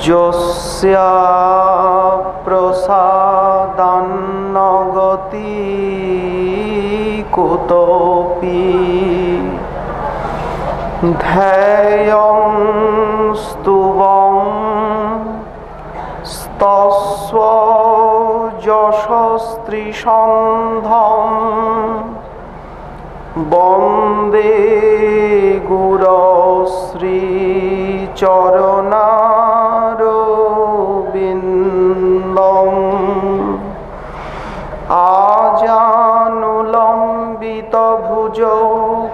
যস্যা প্রসাদান্ন গতি কুতোপি ধ্যেয়ং স্তুবং স্তস্য যশস্ত্রীসন্ধম বন্দে গুরশ্রীচরণারবিন্দম আজানুলম্বিত ভুজৌ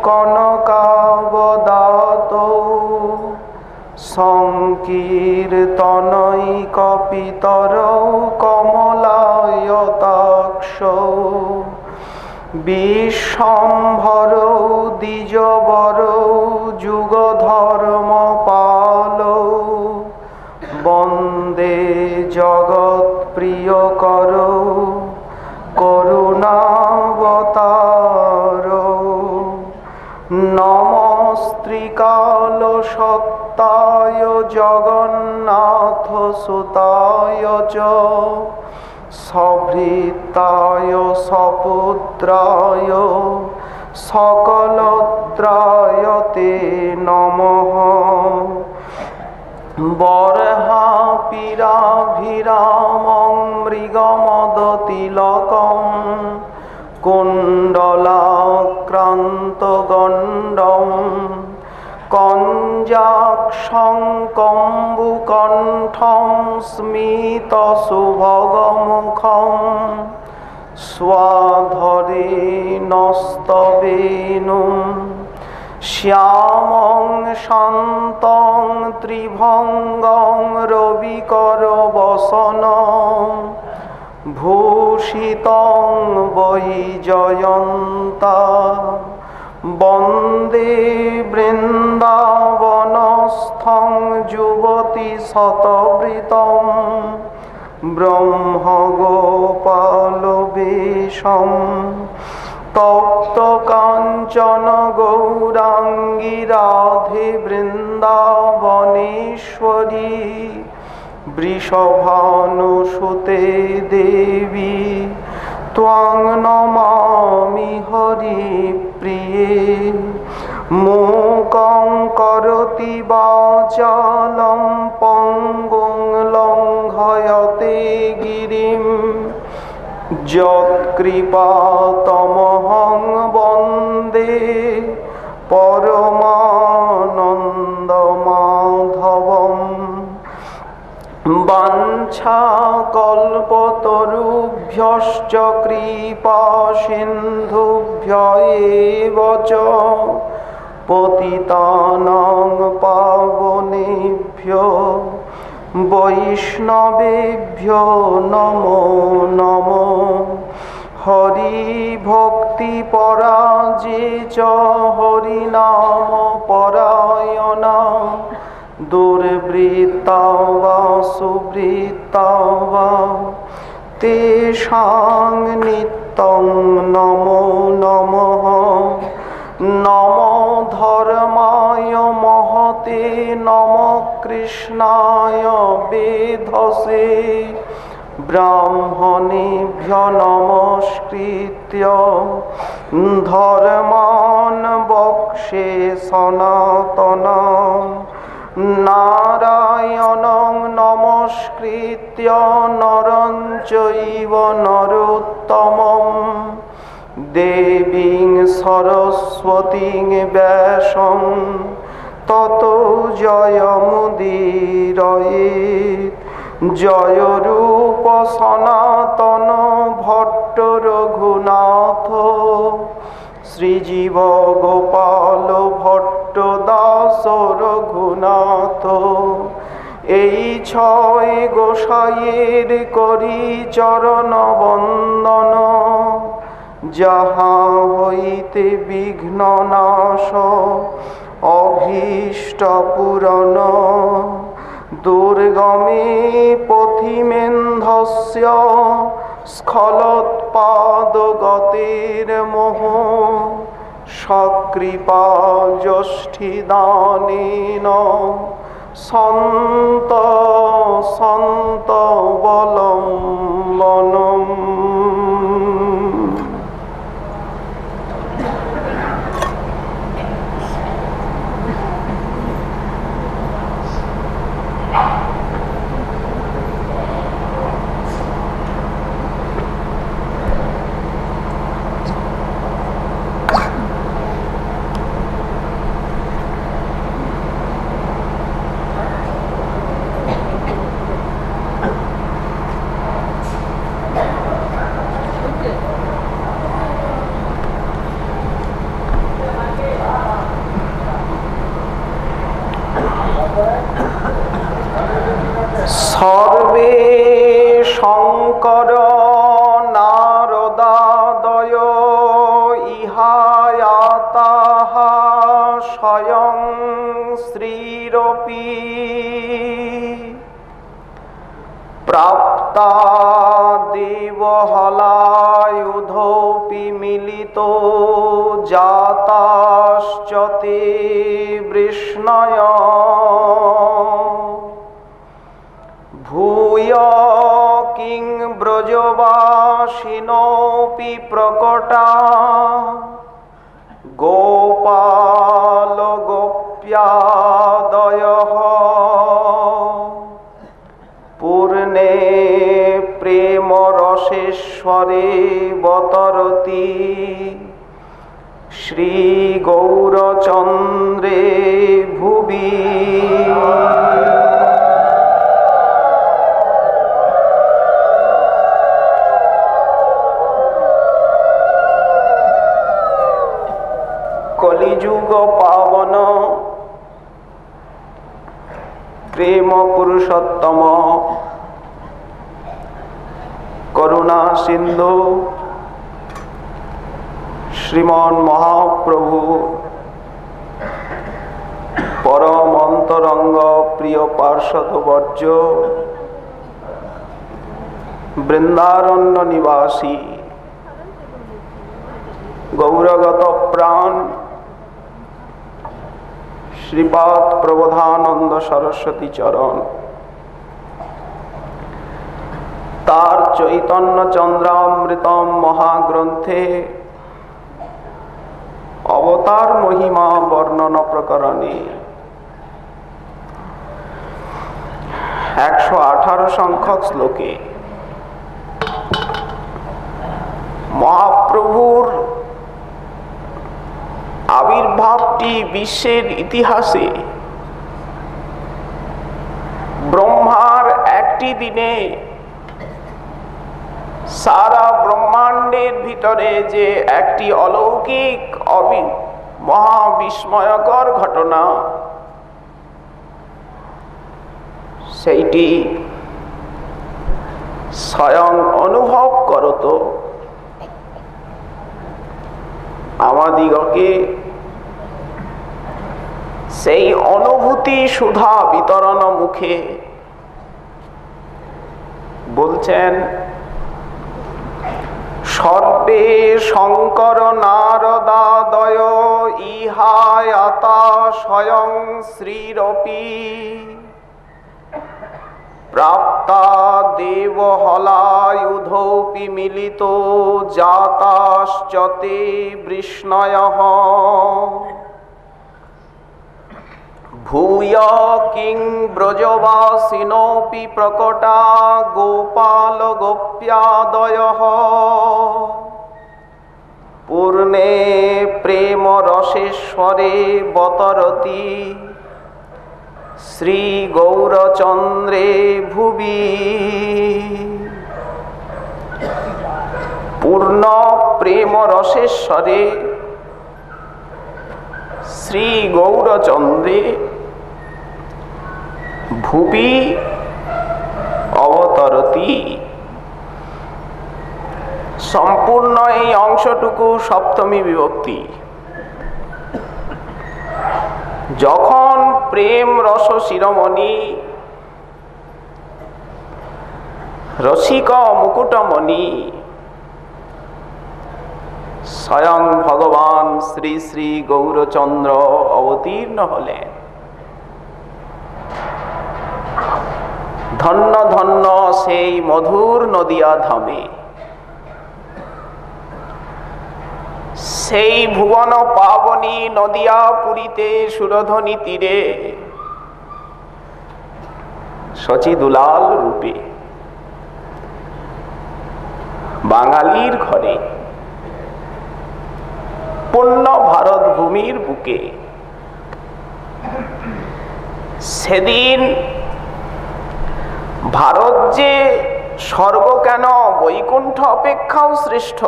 কনকাবদাতৌ সংকীর্তনৈকপিতরৌ কমলায়তাক্ষৌ বিশ্বম্ভরৌ দ্বিজবরৌ যুগধর্মপালৌ বন্দে জগৎপ্রিয়করৌ করুণাবতারৌ নমস্ত্রিকালসত্তায় জগন্নাথসুতায় চ সভৃতায় সপুত্রায় সকলত্রায় তে নমঃ বর্হাপিরাভিরামং মৃগমদতিলকং কুণ্ডলাক্রান্তগণ্ডং কঞ্জাক্ষং কম্বুকণ্ঠং স্মিতসুভগমুখং স্বাধরেণস্তবেনুম শ্যামং শান্তং ত্রিভঙ্গং রবিকরবসনং ভূষিতং বৈজয়ন্তা বন্দে বৃন্দাবনস্থং যুবতী শতবৃতং ব্রহ্মগোপালবেশম তপ্ত কাঞ্চন গৌরাঙ্গী রাধে বৃন্দাবনেশ্বরী বৃষভানুসুতে দেবী ত্বং নমামি হরিপ্রিয়ে মূকং করোতি বাচালং পঙ্গুং লঙ্ঘয়তে গিরিম যৎকৃপাতমহং বন্দে পরমানন্দমাধবম বাঞ্ছাকল্পতরুভ্যশ্চ কৃপা সিন্ধুভ্য এব চ পতিতানাং পাবনেভ্যো বৈষ্ণবেভ্যো নমো নমো হরি ভক্তি পরাজে চ হরিনাম পরায়ণা দুর্বৃত্তা বা সুবৃত্তা বা তেষাং নিত্যং নমো নমঃ নমো ধর্মায় মহতে নমো কৃষ্ণায় বেধসে ব্রাহ্মণেভ্য নমস্কৃত্য ধর্মাन् বক্ষ্যে সনাতনम् নারায়ণং নমস্কৃত্য নরং চৈব নরোত্তমম দেবীং সরস্বতীং ব্যাসং ততো জয়মুদীরয়েৎ জয় রূপ সনাতন ভট্ট রঘুনাথ শ্রীজীব গোপাল ভট্ট দাস রঘুনাথ এই ছয় গোসাইয়ের করি চরণ বন্দন যাহা হইতে বিঘ্ন নাশ অভীষ্ট পূরণ দুর্গমে পথিমেন্ধস্য স্খলৎপাদগতির মোহ সকৃপা যষ্ঠিদানেন সন্ত সন্ত বলম্বনম। সর্বে শঙ্কর নারদাদয় ইহায়াতাঃ স্বয়ং শ্রীরপি প্রাপ্তা দেবহলায়ুধোপি মিলিতো জাতাশ্চ তে বৃষ্ণয় ভূয় কিং ব্রজবাসিনোপি প্রকটা গোপাল গোপ্যাদয়ঃ পূর্ণে প্রেম রসেশ্বরে বতরতি শ্রী গৌরচন্দ্রে ভুবি। কলিযুগ পাবন প্রেম পুরুষোত্তম করুণা সিন্ধু শ্রীমন মহাপ্রভু পরম অন্তরঙ্গ প্রিয় পার্ষদ বর্জ্য বৃন্দারণ্য নিবাসী গৌরগত প্রাণ শ্রীপাদ প্রবোধানন্দ সরস্বতী চরণ তার চৈতন্য চন্দ্রামৃতম মহাগ্রন্থে অবতার মহিমা বর্ণন প্রকরণে 118 সংখ্যক শ্লোকে মহাপ্রভুর আবির্ভাবটি বিশ্বের ইতিহাসে ব্রহ্মার একটি দিনে সারা ব্রহ্মাণ্ডের ভিতরে যে একটি অলৌকিক মহাবিস্ময়কর ঘটনা, সেইটি স্বয়ং অনুভব করত আমাদিগকে সেই অনুভূতি সুধা বিতরণ মুখে বলছেন সর্বে শঙ্কর নারদাদয় ইহায়াতা স্বয়ং শ্রীরপি প্রাপ্তা দেবহলায়ুধৌপি মিলিত জাতাশ্চতে বৃষ্ণয়ঃ ভূয় কিং ব্রজবাসিনোপি প্রকটা গোপাল গোপ্যাদয়ঃ পূর্ণে প্রেম রসেশ্বরে বতরতি শ্রী গৌরচন্দ্রে ভুবি। পূর্ণ প্রেম রসেশ্বরে শ্রী গৌরচন্দ্রে ভুবি অবতরতি। সম্পূর্ণ এই অংশটুকু সপ্তমী বিভক্তি। যখন প্রেম রস শিরোমণি রসিক মুকুটমণি স্বয়ং ভগবান শ্রী শ্রী গৌরচন্দ্র অবতীর্ণ হলেন, ধন্য ধন্য সেই মধুর নদিয়া ধামে, সেই ভুবন পাবনী নদিয়া পুরীতে সুরধনী তীরে শচীদুলাল রূপে বাঙালির ঘরে পূর্ণ ভারত ভূমির বুকে সেদিন ভারত যে স্বর্গ কেন বৈকুণ্ঠ অপেক্ষাও শ্রেষ্ঠ,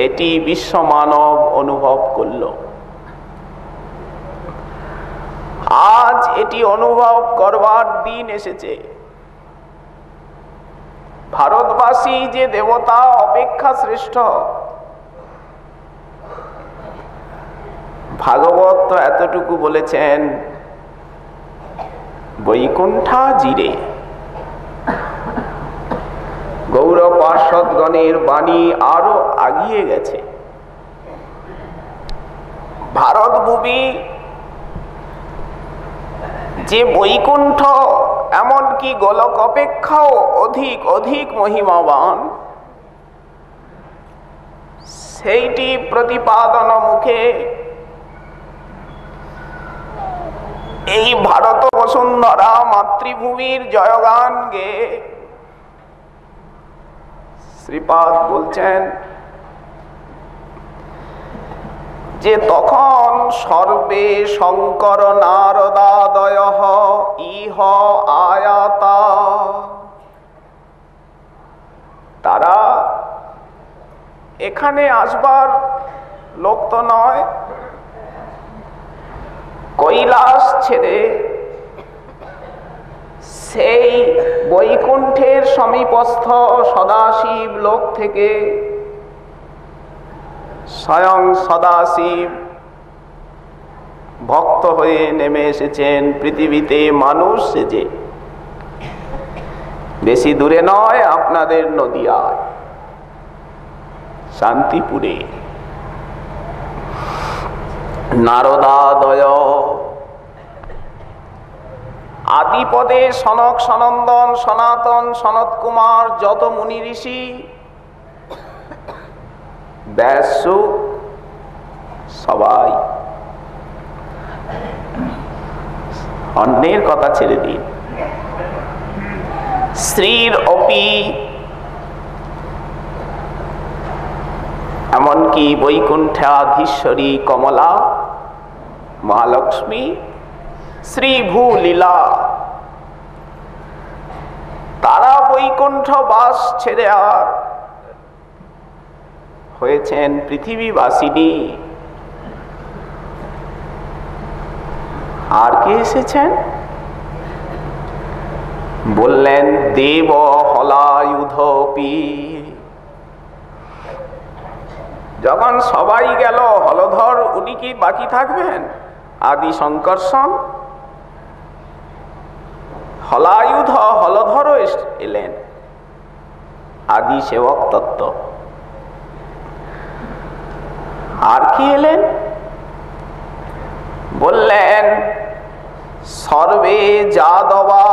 এটি বিশ্ব মানব অনুভব করল। আজ এটি অনুভব করবার দিন এসেছে। ভারতবাসী যে দেবতা অপেক্ষা শ্রেষ্ঠ, ভাগবত তো এতটুকু বলেছেন, বৈকুণ্ঠা জিরে। গৌর পার্ষদগণের বাণী আরো আগিয়ে গেছে। ভারত ভূমি যে বৈকুণ্ঠ, এমনকি গোলক অপেক্ষাও অধিক অধিক মহিমাবান, সেইটি প্রতিপাদন মুখে এই ভারত বসুন্ধরা মাতৃভূমির জয়গান গে শ্রীপাদ বলছেন যে তখন সর্বে শঙ্কর নারদাদয় ইহ আয়াতা, তারা এখানে আসবার লোক তো নয়, কৈলাস ছেড়ে সেই বৈকুণ্ঠের সমীপস্থ সদাশিব লোক থেকে স্বয়ং সদাশিব ভক্ত হয়ে নেমে এসেছেন পৃথিবীতে মানুষ সেজে। বেশি দূরে নয়, আপনাদের নদিয়ায় শান্তিপুরে নারদাদয় আদিপদে সনক সনন্দন সনাতন সনত কুমার যত মুনি ঋষি ব্যাসুক সবাই অন্যের কথা ছেড়ে দিন। শ্রীর অপি, এমনকি বৈকুণ্ঠাধীশ্বরী কমলা মহালক্ষ্মী শ্রী ভূ লীলা, তারা বৈকুণ্ঠ বাস ছেড়ে আর হয়েছেন পৃথিবীবাসিনী। আর কে এসেছেন? বললেন দেব হলায়ুধপি। যখন সবাই গেল, হলধর উনি কি বাকি থাকবেন? আদি শঙ্কর্ষণ হলায়ুধ হলধরও এলেন। আদি সেবক তত্ত্ব। আর কি এলেন? বললেন সর্বে যাদবা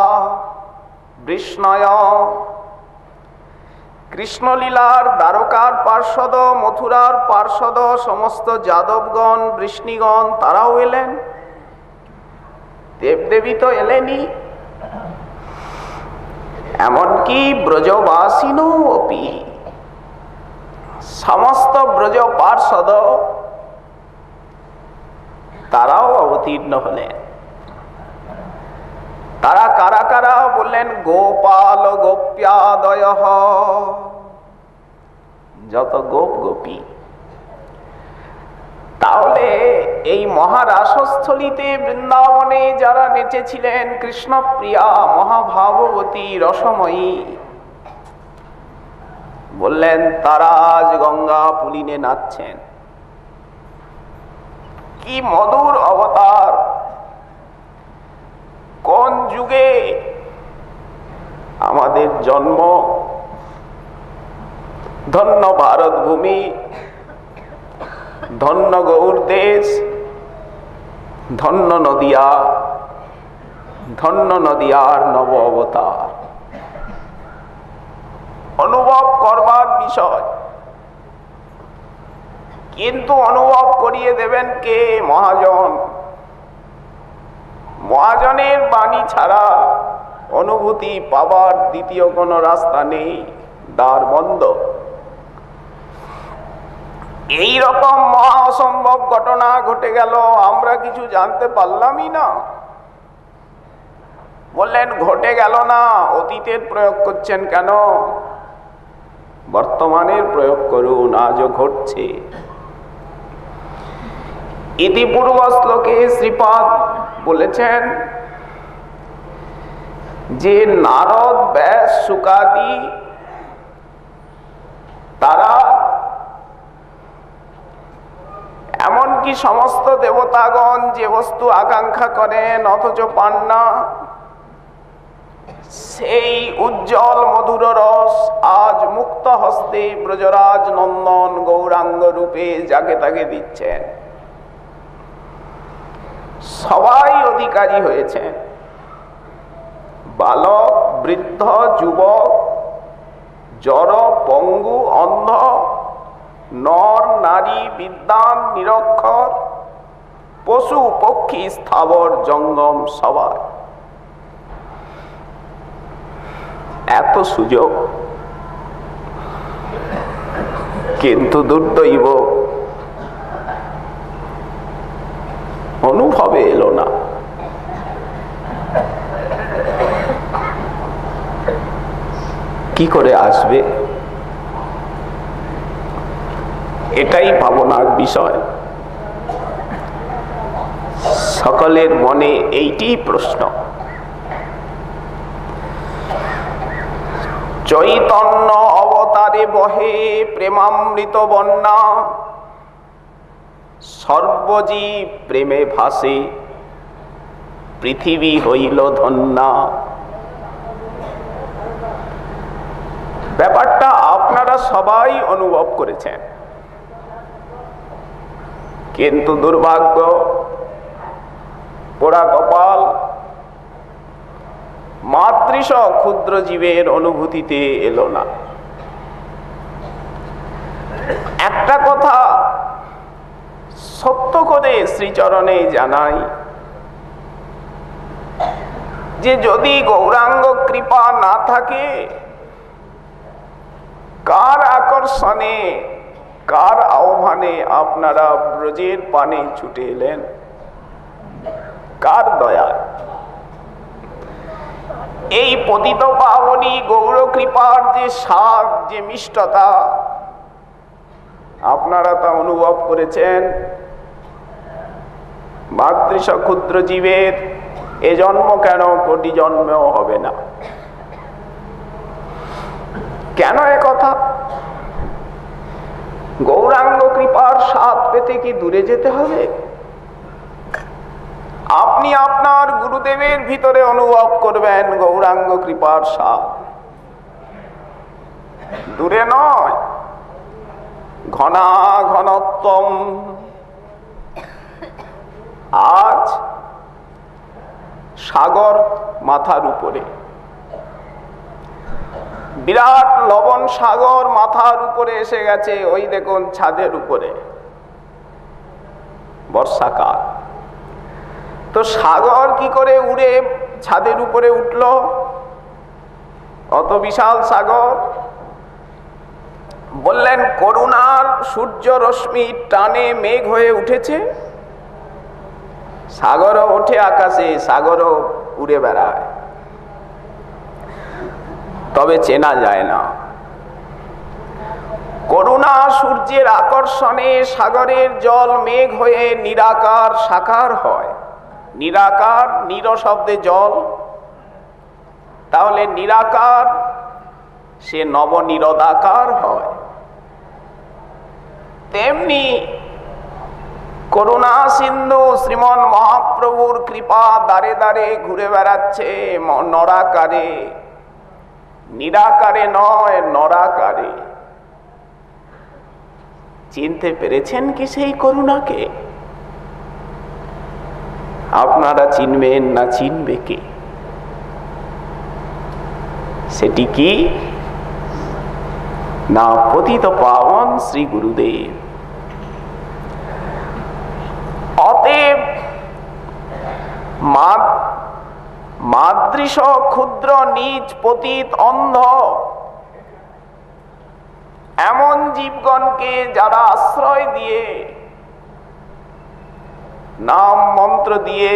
বৃষ্ণয়, কৃষ্ণলীলার দ্বারকার পার্ষদ, মথুরার পার্ষদ সমস্ত যাদবগণ, বৃষ্ণিগণ তারাও এলেন। দেবদেবী তো এলেনই, এমনকি ব্রজবাসিনও অপি, সমস্ত ব্রজ পার্ষদ তারাও অবতীর্ণ হলেন। তারা কারা কারা? বললেন গোপাল গোপ্যাদয়, যত গোপ গোপী। তাহলে এই মহারাসস্থলীতে বৃন্দাবনে যারা নেচেছিলেন, কৃষ্ণপ্রিয়া মহাভাবতী রসময়ী, বললেন তারা আজ গঙ্গা পুলিনে নাচছেন। কি মধুর অবতার! কোন যুগে আমাদের জন্ম! ধন্য ভারত ভূমি, ধন্য গৌর দেশ, ধন্য নদিয়া, ধন্য নদিয়ার নব অবতার। অনুভব করবার বিষয়, কিন্তু অনুভব করিয়ে দেবেন কে? মহাজন। মহাজনের বাণী ছাড়া অনুভূতি পাবার দ্বিতীয় কোনো রাস্তা নেই, দ্বার বন্ধ। এই রকম মহা অসম্ভব ঘটনা ঘটে গেল, আমরা কিছু জানতে পারলামই না। বললেন ঘটে গেল না, অতীতের প্রয়োগ করছেন কেন? বর্তমানের প্রয়োগ করুন, আজও ঘটছে। ইতিপূর্ব শ্লোকে শ্রীপাদ বলেছেন যে নারদ, ব্যাস, শুকাদি তারা এমনকি সমস্ত দেবতাগণ যে বস্তু আকাঙ্ক্ষা করেন অথচ পান না, সেই উজ্জ্বল মধুর রস আজ মুক্ত হস্তে ব্রজরাজ নন্দন গৌরাঙ্গ রূপে যাকে তাকে দিচ্ছেন। সবাই অধিকারী হয়েছেন, বালক, বৃদ্ধ, যুবক, জড়, পঙ্গু, অন্ধ, নর, নারী, বিদ্বান, নিরক্ষর, পশু, পক্ষী, স্থাবর, জঙ্গম, সবাই। এত সুযোগ, কিন্তু দুর্দৈব অনুভবে এলো না। কি করে আসবে? এটাই ভাবনার বিষয়। সকলের মনে এইটি প্রশ্ন। চৈতন্য অবতারে বহে প্রেমামৃত বন্যা, সর্বজীব প্রেমে ভাসে পৃথিবী হইল ধন্যা। ব্যাপারটা আপনারা সবাই অনুভব করেছেন, কিন্তু দুর্ভাগ্য, পোড়া কপাল, মাতৃশ ক্ষুদ্র জীবের অনুভূতিতে এলো না। একটা কথা সত্য করে শ্রীচরণে জানাই যে যদি গৌরাঙ্গ কৃপা না থাকে, কার আকর্ষণে, কার আহ্বানে আপনারা ব্রজের পানে ছুটে এলেন? কার দয়া? এই পতিত পাবনী গৌর কৃপার যে স্বাদ, যে মিষ্টতা আপনারা তা অনুভব করেছেন। মাতৃশ ক্ষুদ্র জীবের এ জন্ম কেন, কোটি জন্মেও হবে না। কেন এ কথা? গৌরাঙ্গ কৃপার স্বাদ পেতে কি দূরে যেতে হবে? আপনি আপনার গুরুদেবের ভিতরে অনুভব করবেন গৌরাঙ্গ কৃপার স্বাদ। দূরে নয়, ঘনাঘনত্বম। আজ সাগর মাথার উপরে, বিরাট লবণ সাগর মাথার উপরে এসে গেছে। ওই দেখুন ছাদের উপরে, বর্ষাকাল। তো সাগর কি করে উড়ে ছাদের উপরে উঠল? অত বিশাল সাগর। বললেন করুণার সূর্য রশ্মি টানে মেঘ হয়ে উঠেছে, সাগরও ওঠে আকাশে, সাগরও উড়ে বেড়ায়, তবে চেনা যায় না। করুণা সূর্যের আকর্ষণে সাগরের জল মেঘ হয়ে নিরাকার সাকার হয়। নিরাকার, নির শব্দে জল, তাহলে নিরাকার সে নবনিরোধাকার হয়। তেমনি করুণা সিন্ধু শ্রীমন মহাপ্রভুর কৃপা দ্বারে দ্বারে ঘুরে বেড়াচ্ছে নরাকারে, নিরাকারে নয়, নরাকারে। চিনতে পেরেছেন কি সেই করুণাকে? আপনারা চিনবেন না, চিনবে কে? সেটি কি না পতিত পাবন শ্রী গুরুদেব। অতএব মাদৃশ ক্ষুদ্র নিজ পতিত অন্ধ এমন জীবগণকে যারা আশ্রয় দিয়ে, নাম মন্ত্র দিয়ে,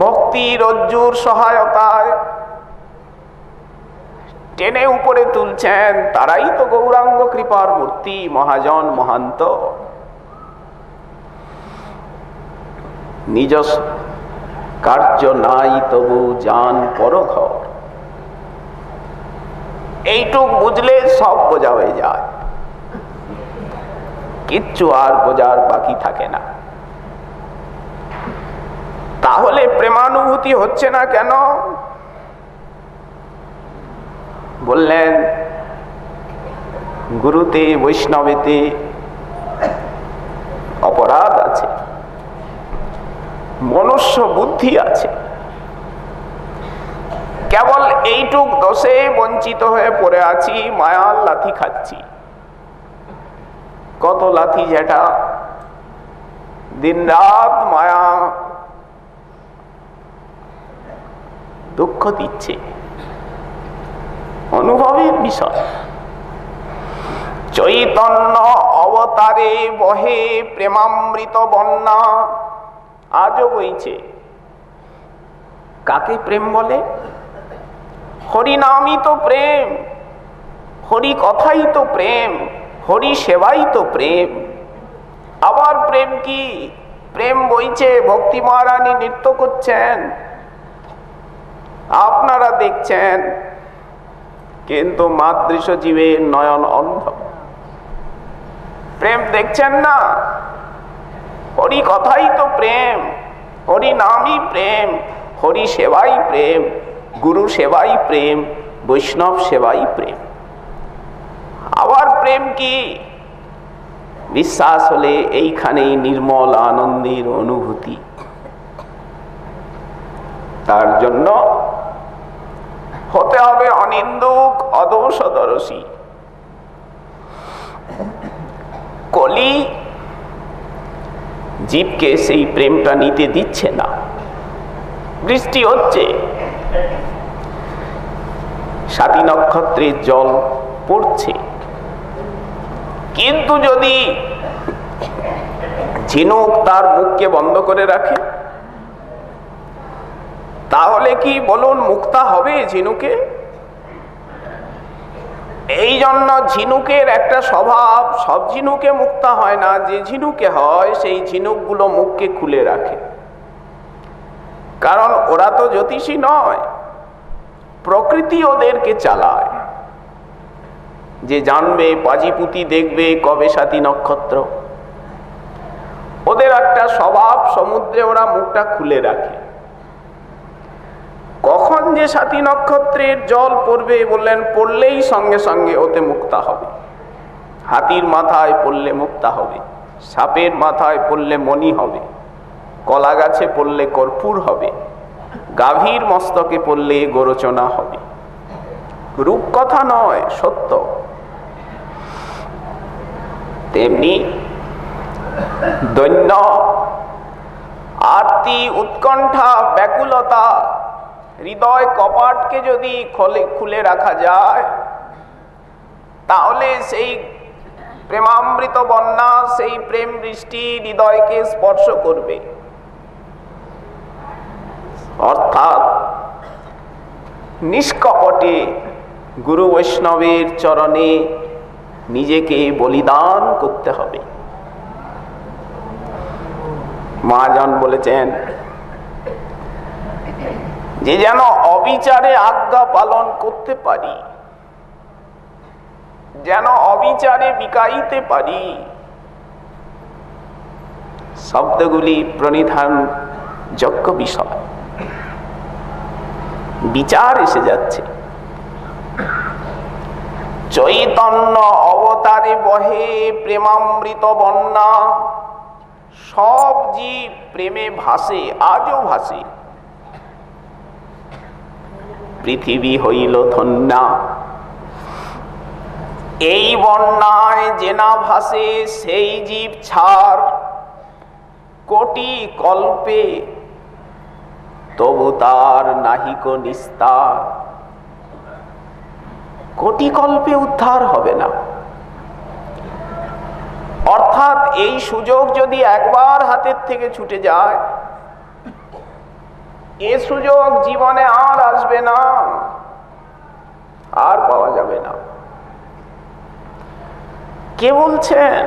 ভক্তি রজ্জুর সহায়তায় টেনে উপরে তুলছেন, তারাই তো গৌরাঙ্গ কৃপার মূর্তি, মহাজন মহান্ত। নিজ কার্য নাই তবু জান পরঘর। এইটুক বুঝলে সব বোঝা হয়ে যায়, কিচ্ছু আর বোঝার বাকি থাকে না। তাহলে প্রেমানুভূতি হচ্ছে না কেন? বললেন গুরুতে বৈষ্ণবেতে অপরাধ আছে, মনুষ্য বুদ্ধি আছে। কেবল এইটুক দোষে বঞ্চিত হয়ে পড়ে আছি, মায়ার লাথি খাচ্ছি। কত লাথি যেটা দিন রাত মায়া দুঃখ দিচ্ছে, অনুভবের বিষয়। চৈতন্য অবতারে বহে প্রেমামৃত বন্যা, আজও বইছে। কাকে প্রেম বলে? হরি নামই তো প্রেম, হরি কথাই তো প্রেম, হরি সেবাই তো প্রেম। আবার প্রেম কি? প্রেম বইছে, ভক্তি মহারানী নৃত্য করছেন, আপনারা দেখছেন, কিন্তু মাদৃশ জীবের নয়ন অন্ধ। প্রেম দেখছেন না? হরি কথাই তো প্রেম, হরি নামই প্রেম, হরি সেবাই প্রেম, গুরু সেবাই প্রেম, বৈষ্ণব সেবাই প্রেম। আবার প্রেম কি? বিশ্বাস হলে এইখানেই নির্মল আনন্দের অনুভূতি। তার জন্য হতে হবে অনিন্দুক অদোষদর্শী। কলি জীবকে সেই প্রেমটা নিতে দিচ্ছে না। বৃষ্টি হচ্ছে, স্বাতী নক্ষত্রের জল পড়ছে, কিন্তু যদি ঝিনুক তার মুখকে বন্ধ করে রাখে, তাহলে কি বলুন মুক্তা হবে ঝিনুকে? এই জন্য ঝিনুকের একটা স্বভাব, সব ঝিনুকে মুক্তা হয় না। যে ঝিনুকে হয় সেই ঝিনুকগুলো মুখকে খুলে রাখে, কারণ ওরা তো জ্যোতিষী নয়, প্রকৃতি ওদেরকে চালায়। যে জানবে, পাজিপুতি দেখবে কবে স্বাতী নক্ষত্র, ওদের একটা স্বভাব, সমুদ্রে ওরা মুখটা খুলে রাখে। কখন যে সাতী নক্ষত্রের জল পড়বে, বললেন পড়লেই সঙ্গে সঙ্গে ওতে মুক্তা হবে। হাতির মাথায় পড়লে মুক্তা হবে, সাপের মাথায় পড়লে মণি হবে, কলা গাছে পড়লে কর্পূর হবে, গাভীর মস্তকে পড়লে গোরচনা হবে। রূপকথা নয়, সত্য। তেমনি দৈন্য, আরতি, উৎকণ্ঠা, ব্যাকুলতা, হৃদয় কপাটকে যদি খুলে রাখা যায়, তাহলে সেই প্রেমামৃত বন্যা, সেই প্রেম বৃষ্টি হৃদয়কে স্পর্শ করবে। অর্থাৎ নিষ্কপটে গুরু বৈষ্ণবের চরণে নিজেকে বলিদান করতে হবে। মহাজন বলেছেন যে যেন অবিচারে আজ্ঞা পালন করতে পারি, যেন অবিচারে বিকাইতে পারি। শব্দগুলি প্রণিধান যোগ্য বিষয়। বিচার এসে যাচ্ছে। চৈতন্য অবতারে বহে প্রেমামৃত বন্যা, সব জীব প্রেমে ভাসে, আজও ভাসে। পৃথিবী হইল ধন্যা, এই বন্যায় যে না ভাসে সেই জীব ছাড়। কোটি কল্পে তবু তার নাহিক নিস্তার। কোটি কল্পে উদ্ধার হবে না। অর্থাৎ এই সুযোগ যদি একবার হাতের থেকে ছুটে যায়, এ সুযোগ জীবনে আর আসবে না, আর পাওয়া যাবে না। কে বলছেন?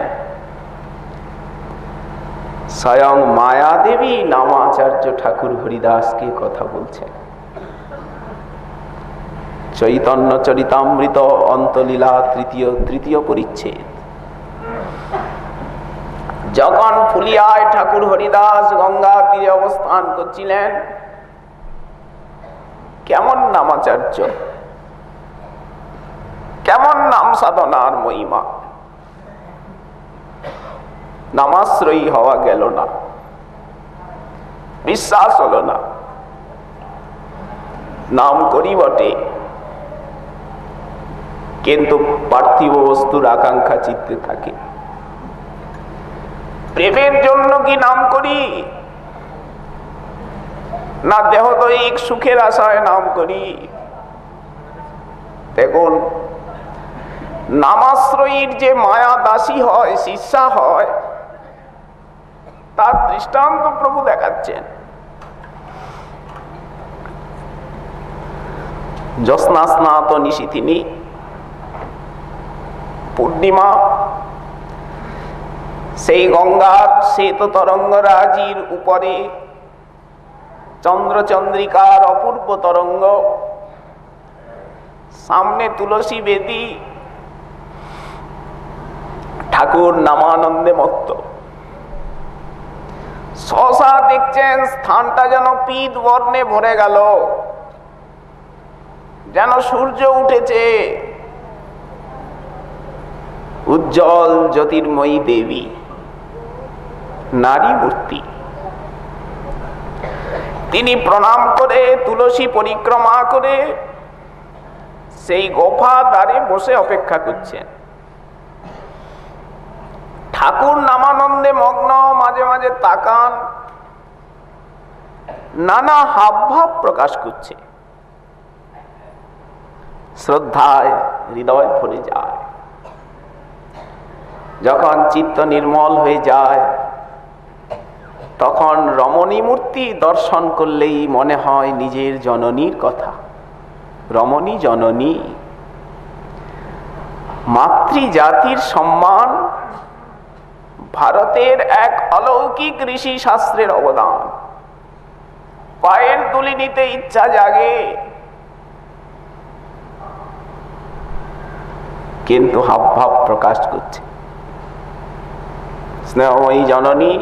স্বয়ং মায়াদেবী নামাচার্য ঠাকুর হরিদাসকে কথা বলছেন। চৈতন্য চরিতামৃত অন্তলীলা তৃতীয় পরিচ্ছেদ। যখন ফুলিয়ায় ঠাকুর হরিদাস গঙ্গা তীরে অবস্থান করছিলেন, কেমন নামাচার্য, কেমন নাম সাধনার মহিমা। নামাশ্রয়ী হওয়া গেল না, বিশ্বাস হলো না। নাম করি বটে, কিন্তু পার্থিব বস্তুর আকাঙ্ক্ষা চিত্তে থাকে। প্রেমের জন্য কি নাম করি, না দেহদৈহিক সুখের আশায় নাম করি? দেখুন, নামাশ্রয়ীর যে মায়া দাসী হয়, শিষ্যা হয়, তার দৃষ্টান্ত প্রভু দেখাচ্ছেন। জ্যোৎস্না স্নাত নিশিথিনী, পূর্ণিমা, সেই গঙ্গার শ্বেত তরঙ্গরাজির উপরে চন্দ্রচন্দ্রিকার অপূর্ব তরঙ্গ, সামনে তুলসী বেদী, ঠাকুর নামানন্দে মত্ত। সহসা দেখছেন স্থানটা যেন পীত বর্ণে ভরে গেল, যেন সূর্য উঠেছে। উজ্জ্বল জ্যোতির্ময়ী দেবী, নারী মূর্তি। তিনি প্রণাম করে তুলসী পরিক্রমা করে সেই গোফা দ্বারে বসে অপেক্ষা করছেন। ঠাকুর নামানন্দে মগ্ন, মাঝে মাঝে তাকান, নানা হাবভাব প্রকাশ করছে। শ্রদ্ধায় হৃদয় ভরে যায়। যখন চিত্ত নির্মল হয়ে যায়, তখন রমণী মূর্তি দর্শন করলেই মনে হয় নিজের জননীর কথা। রমণী জননী, মাতৃজাতির সম্মান, ভারতের এক অলৌকিক ঋষি শাস্ত্রের অবদান। পায়ের তুলি নিতে ইচ্ছা জাগে, কিন্তু হাবভাব প্রকাশ করছে। স্নেহময়ী জননী,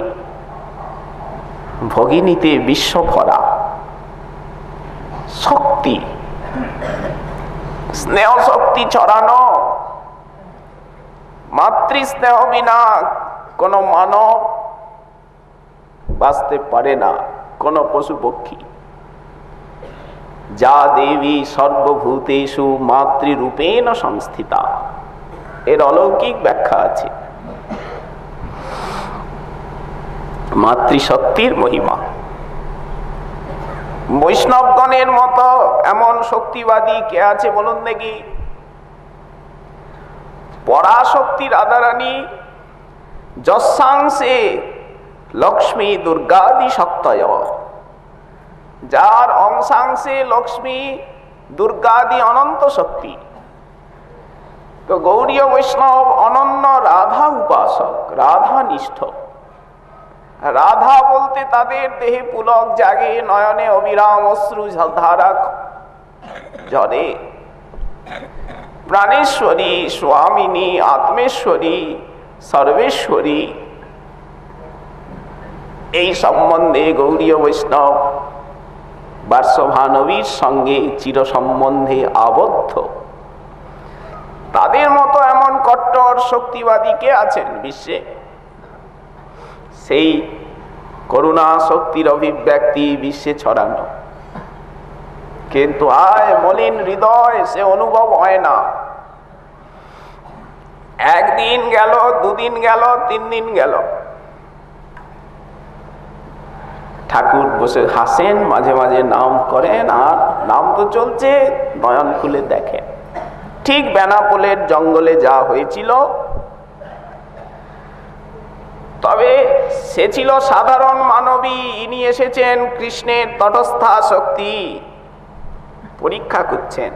ভগিনীতে বিশ্ব ভরা, শক্তি, স্নেহ শক্তি ছড়ানো। মাতৃস্নেহ বিনা কোন মানব বাঁচতে পারে না, কোন পশু পক্ষী। যা দেবী সর্বভূতেষু মাতৃরূপেণ সংস্থিতা, এর অলৌকিক ব্যাখ্যা আছে। মাতৃশক্তির মহিমা। বৈষ্ণবগণের মতো এমন শক্তিবাদী কে আছে বলুন দেখি? পরাশক্তি রাধারানী যশাংসে লক্ষ্মী দুর্গাদি শক্তয়, যার অংশাংশে লক্ষ্মী দুর্গাদি অনন্ত শক্তি। তো গৌড়ীয় বৈষ্ণব অনন্য রাধা উপাসক, রাধা নিষ্ঠ। রাধা বলতে তাদের দেহে পুলক জাগে, নয়নে অবিরাম অশ্রু ধারা ঝরে। প্রাণেশ্বরী, স্বামিনী, আত্মেশ্বরী, সর্বেশ্বরী, এই সম্বন্ধে গৌড়ীয় বৈষ্ণব বার্ষভানবীর সঙ্গে চির সম্বন্ধে আবদ্ধ। তাদের মতো এমন কট্টর শক্তিবাদী কে আছেন বিশ্বে? সেই করুণা শক্তির অভিব্যক্তি বিশ্বে ছড়ানো, কিন্তু আয় মলিন হৃদয় সে অনুভব হয় না। একদিন গেল, দুদিন গেল, 3 দিন গেল, ঠাকুর বসে হাসেন, মাঝে মাঝে নাম করেন, আর নাম তো চলছে, নয়ন খুলে দেখেন। ঠিক বেনাপোলের জঙ্গলে যা হয়েছিল, তবে সে ছিল সাধারণ মানবী, ইনি এসেছেন কৃষ্ণের তটস্থা শক্তি পরীক্ষা করছেন,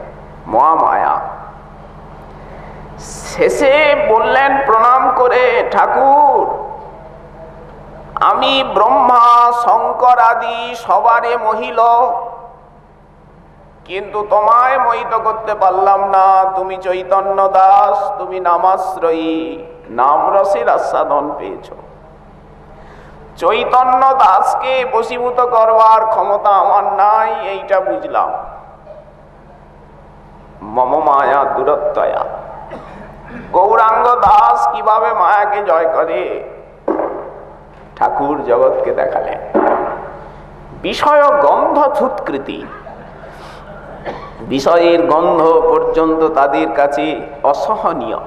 মহামায়া। শেষে বললেন প্রণাম করে, ঠাকুর আমি ব্রহ্মা শঙ্কর আদি সবারে মহিল, কিন্তু তোমায় মোহিত করতে পারলাম না। তুমি চৈতন্য দাস, তুমি নামাশ্রয়ী, নাম রসের আস্বাদন পেয়েছ। চৈতন্য দাসকে বশীভূত করবার ক্ষমতা আমার নাই, এইটা বুঝলাম। মম মায়া দূরত্বয়া। গৌরাঙ্গ দাস কিভাবে মায়াকে জয় করে ঠাকুর জগৎকে দেখালেন। বিষয় গন্ধ থুৎকৃতি, বিষয়ের গন্ধ পর্যন্ত তাদের কাছে অসহনীয়।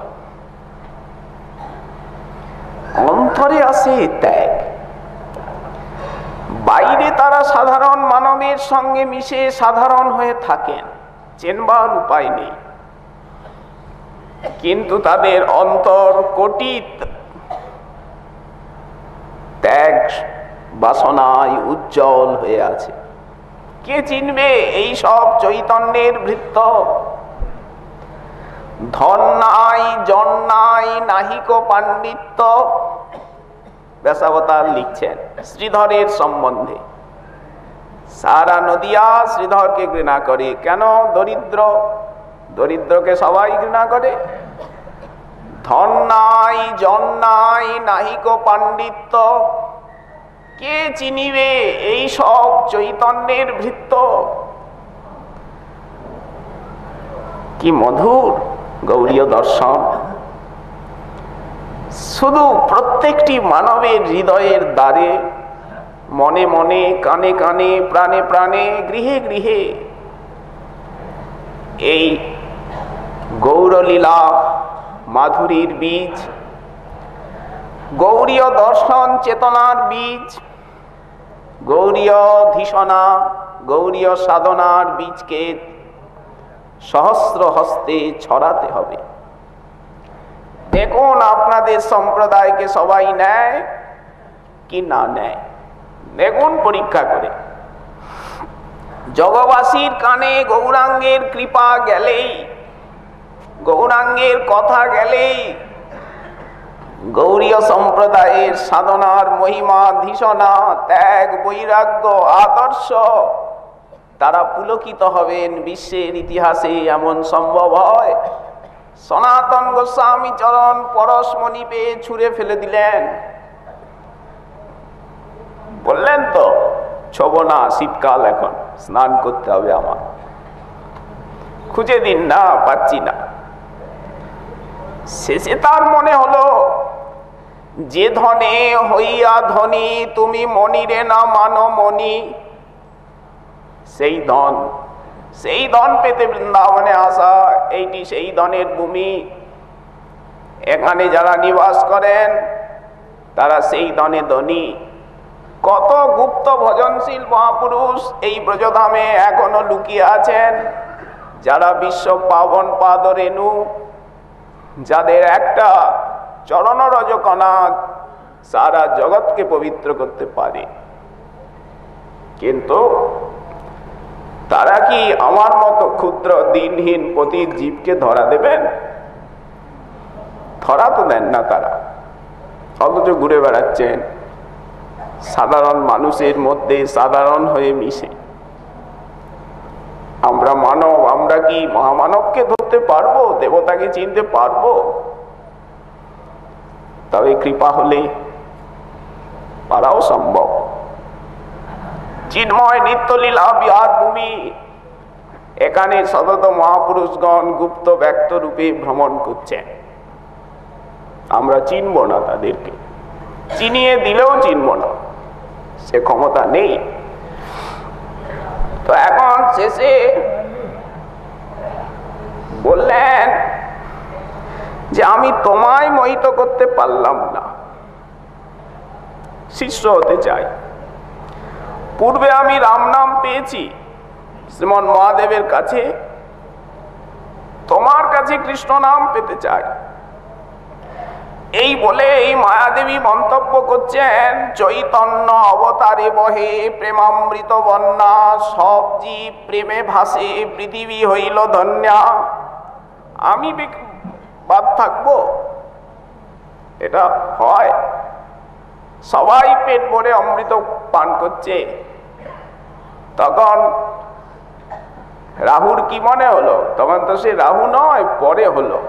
অন্তরে আসে ত্যাগ। বাইরে তারা সাধারণ মানবের সঙ্গে মিশে সাধারণ হয়ে থাকেন, চেনবার উপায় নেই, কিন্তু তাদের অন্তর কটিত ত্যাগ বাসনায় উজ্জ্বল হয়ে আছে। কে চিনবে এই সব চৈতন্যের ভৃত্য? ধন নাই, জন নাই, নাহিক পাণ্ডিত্য। ব্যাসাবতার লিখছেন শ্রীধরের সম্বন্ধে, সারা নদিয়া শ্রীধরকে ঘৃণা করে। কেন? দরিদ্র, দরিদ্রকে সবাই ঘৃণা করে। ধন নাই, জন নাই, নাহিক পাণ্ডিত্য, কে চিনিবে এই সব চৈতন্যের ভৃত্য? কি মধুর গৌড়ীয় দর্শন! শুধু প্রত্যেকটি মানবের হৃদয়ের দ্বারে, মনে মনে, কানে কানে, প্রাণে প্রাণে, গৃহে গৃহে এই গৌরলীলা মাধুরীর বীজ, গৌড়ীয় দর্শন চেতনার বীজ, গৌড়ীয় ধীষণা, গৌড়ীয় সাধনার বীজকে সহস্র হস্তে ছড়াতে হবে। দেখুন আপনাদের সম্প্রদায়কে সবাই নেয় কি না নেয়, দেখুন পরীক্ষা করে। জগবাসীর কানে গৌরাঙ্গের কৃপা গেলেই, গৌরাঙ্গের কথা গেলেই, গৌড়ীয় সম্প্রদায়ের সাধনার মহিমা, ধীষণা, ত্যাগ, বৈরাগ্য, আদর্শ, তারা পুলকিত হবেন। বিশ্বের ইতিহাসে এমন সম্ভব হয়? সনাতন গোস্বামী চরণ পরশমণি পেয়ে ছুঁড়ে ফেলে দিলেন, বললেন তো ছোব না, শীতকাল এখন। স্নান করতে হবে আমার, খুঁজে দিন না, পাচ্ছি না। শেষে তার মনে হলো, যে ধনে হইয়া ধনী তুমি মনিরে না মানো মনি, সেই ধন পেতে বৃন্দাবনে আসা, এইটি সেই ধনের ভূমি। এখানে যারা নিবাস করেন তারা সেই ধনে ধনী। কত গুপ্ত ভজনশীল মহাপুরুষ এই ব্রজধামে এখনো লুকিয়ে আছেন, যারা বিশ্ব পাবন পাদ রেণু, যাদের একটা চরণ রজকণা সারা জগৎকে পবিত্র করতে পারে। কিন্তু তারা কি আমার মতো ক্ষুদ্র দিনহীন পতিত জীবকে ধরা দেবেন? ধরা তো দেন না তারা, অথচ ঘুরে বেড়াচ্ছেন সাধারণ মানুষের মধ্যে, সাধারণ হয়ে মিশে। আমরা মানব, আমরা কি মহামানবকে ধরতে পারবো? দেবতাকে চিনতে পারবো? তবে কৃপা হলে পারাও সম্ভব। চিন্ময় নিত্যলীলা বিহার ভূমি, এখানে সতত মহাপুরুষগণ গুপ্ত ব্যক্ত রূপে ভ্রমণ করছেন। আমরা চিনব না তাদেরকে, চিনিয়ে দিলেও চিনব না, সে ক্ষমতা নেই। তো এখন শেষে বললেন যে আমি তোমায় মোহিত করতে পারলাম না, শিষ্য হতে চাই। পূর্বে আমি রাম নাম পেয়েছি শ্রীমন মহাদেবের কাছে, তোমার কাছে কৃষ্ণ নাম পেতে চাই। এই বলে এই মায়াদেবী মন্তব্য করছেন, চৈতন্য অবতারে বহে প্রেমামৃত বন্যা, সব জীব প্রেমে ভাসে পৃথিবী হইল ধন্যা। আমি বাদ থাকবো? এটা হয়? সবাই পেট ভরে অমৃত পান করছে, তখন রাহুর কি মনে হলো? তখন তো সে রাহু নয়, পরে হলো।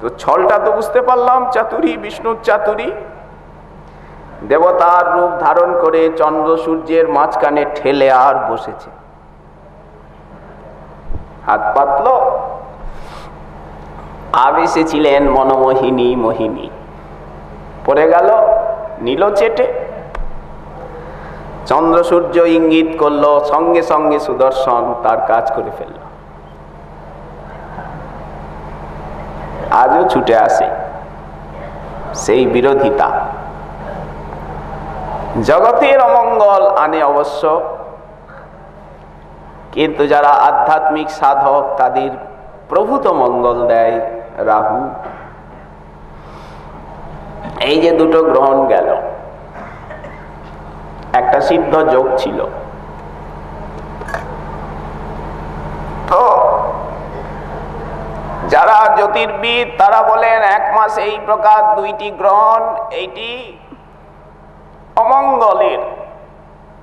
তো ছলটা তো বুঝতে পারলাম, চাতুরী, বিষ্ণুর চাতুরী। দেবতার রূপ ধারণ করে চন্দ্র সূর্যের মাঝখানে ঠেলে আর বসেছে, হাত পাতল। আবেশেছিলেন মনমোহিনী মোহিনী, পড়ে গেল, নীল চেটে। চন্দ্র সূর্য ইঙ্গিত করলো, সঙ্গে সঙ্গে সুদর্শন তার কাজ করে ফেলল। আজও ছুটে আসে সেই বিরোধিতা। জগতের অমঙ্গল আনে অবশ্য, কিন্তু যারা আধ্যাত্মিক সাধক তাদের প্রভূত মঙ্গল দেয় রাহু। এই যে দুটো গ্রহণ গেল, একটা সিদ্ধ যোগ ছিল। তো যারা জ্যোতির্বিদ তারা বলেন 1 মাস এই প্রকার 2টি গ্রহণ, এইটি অমঙ্গলের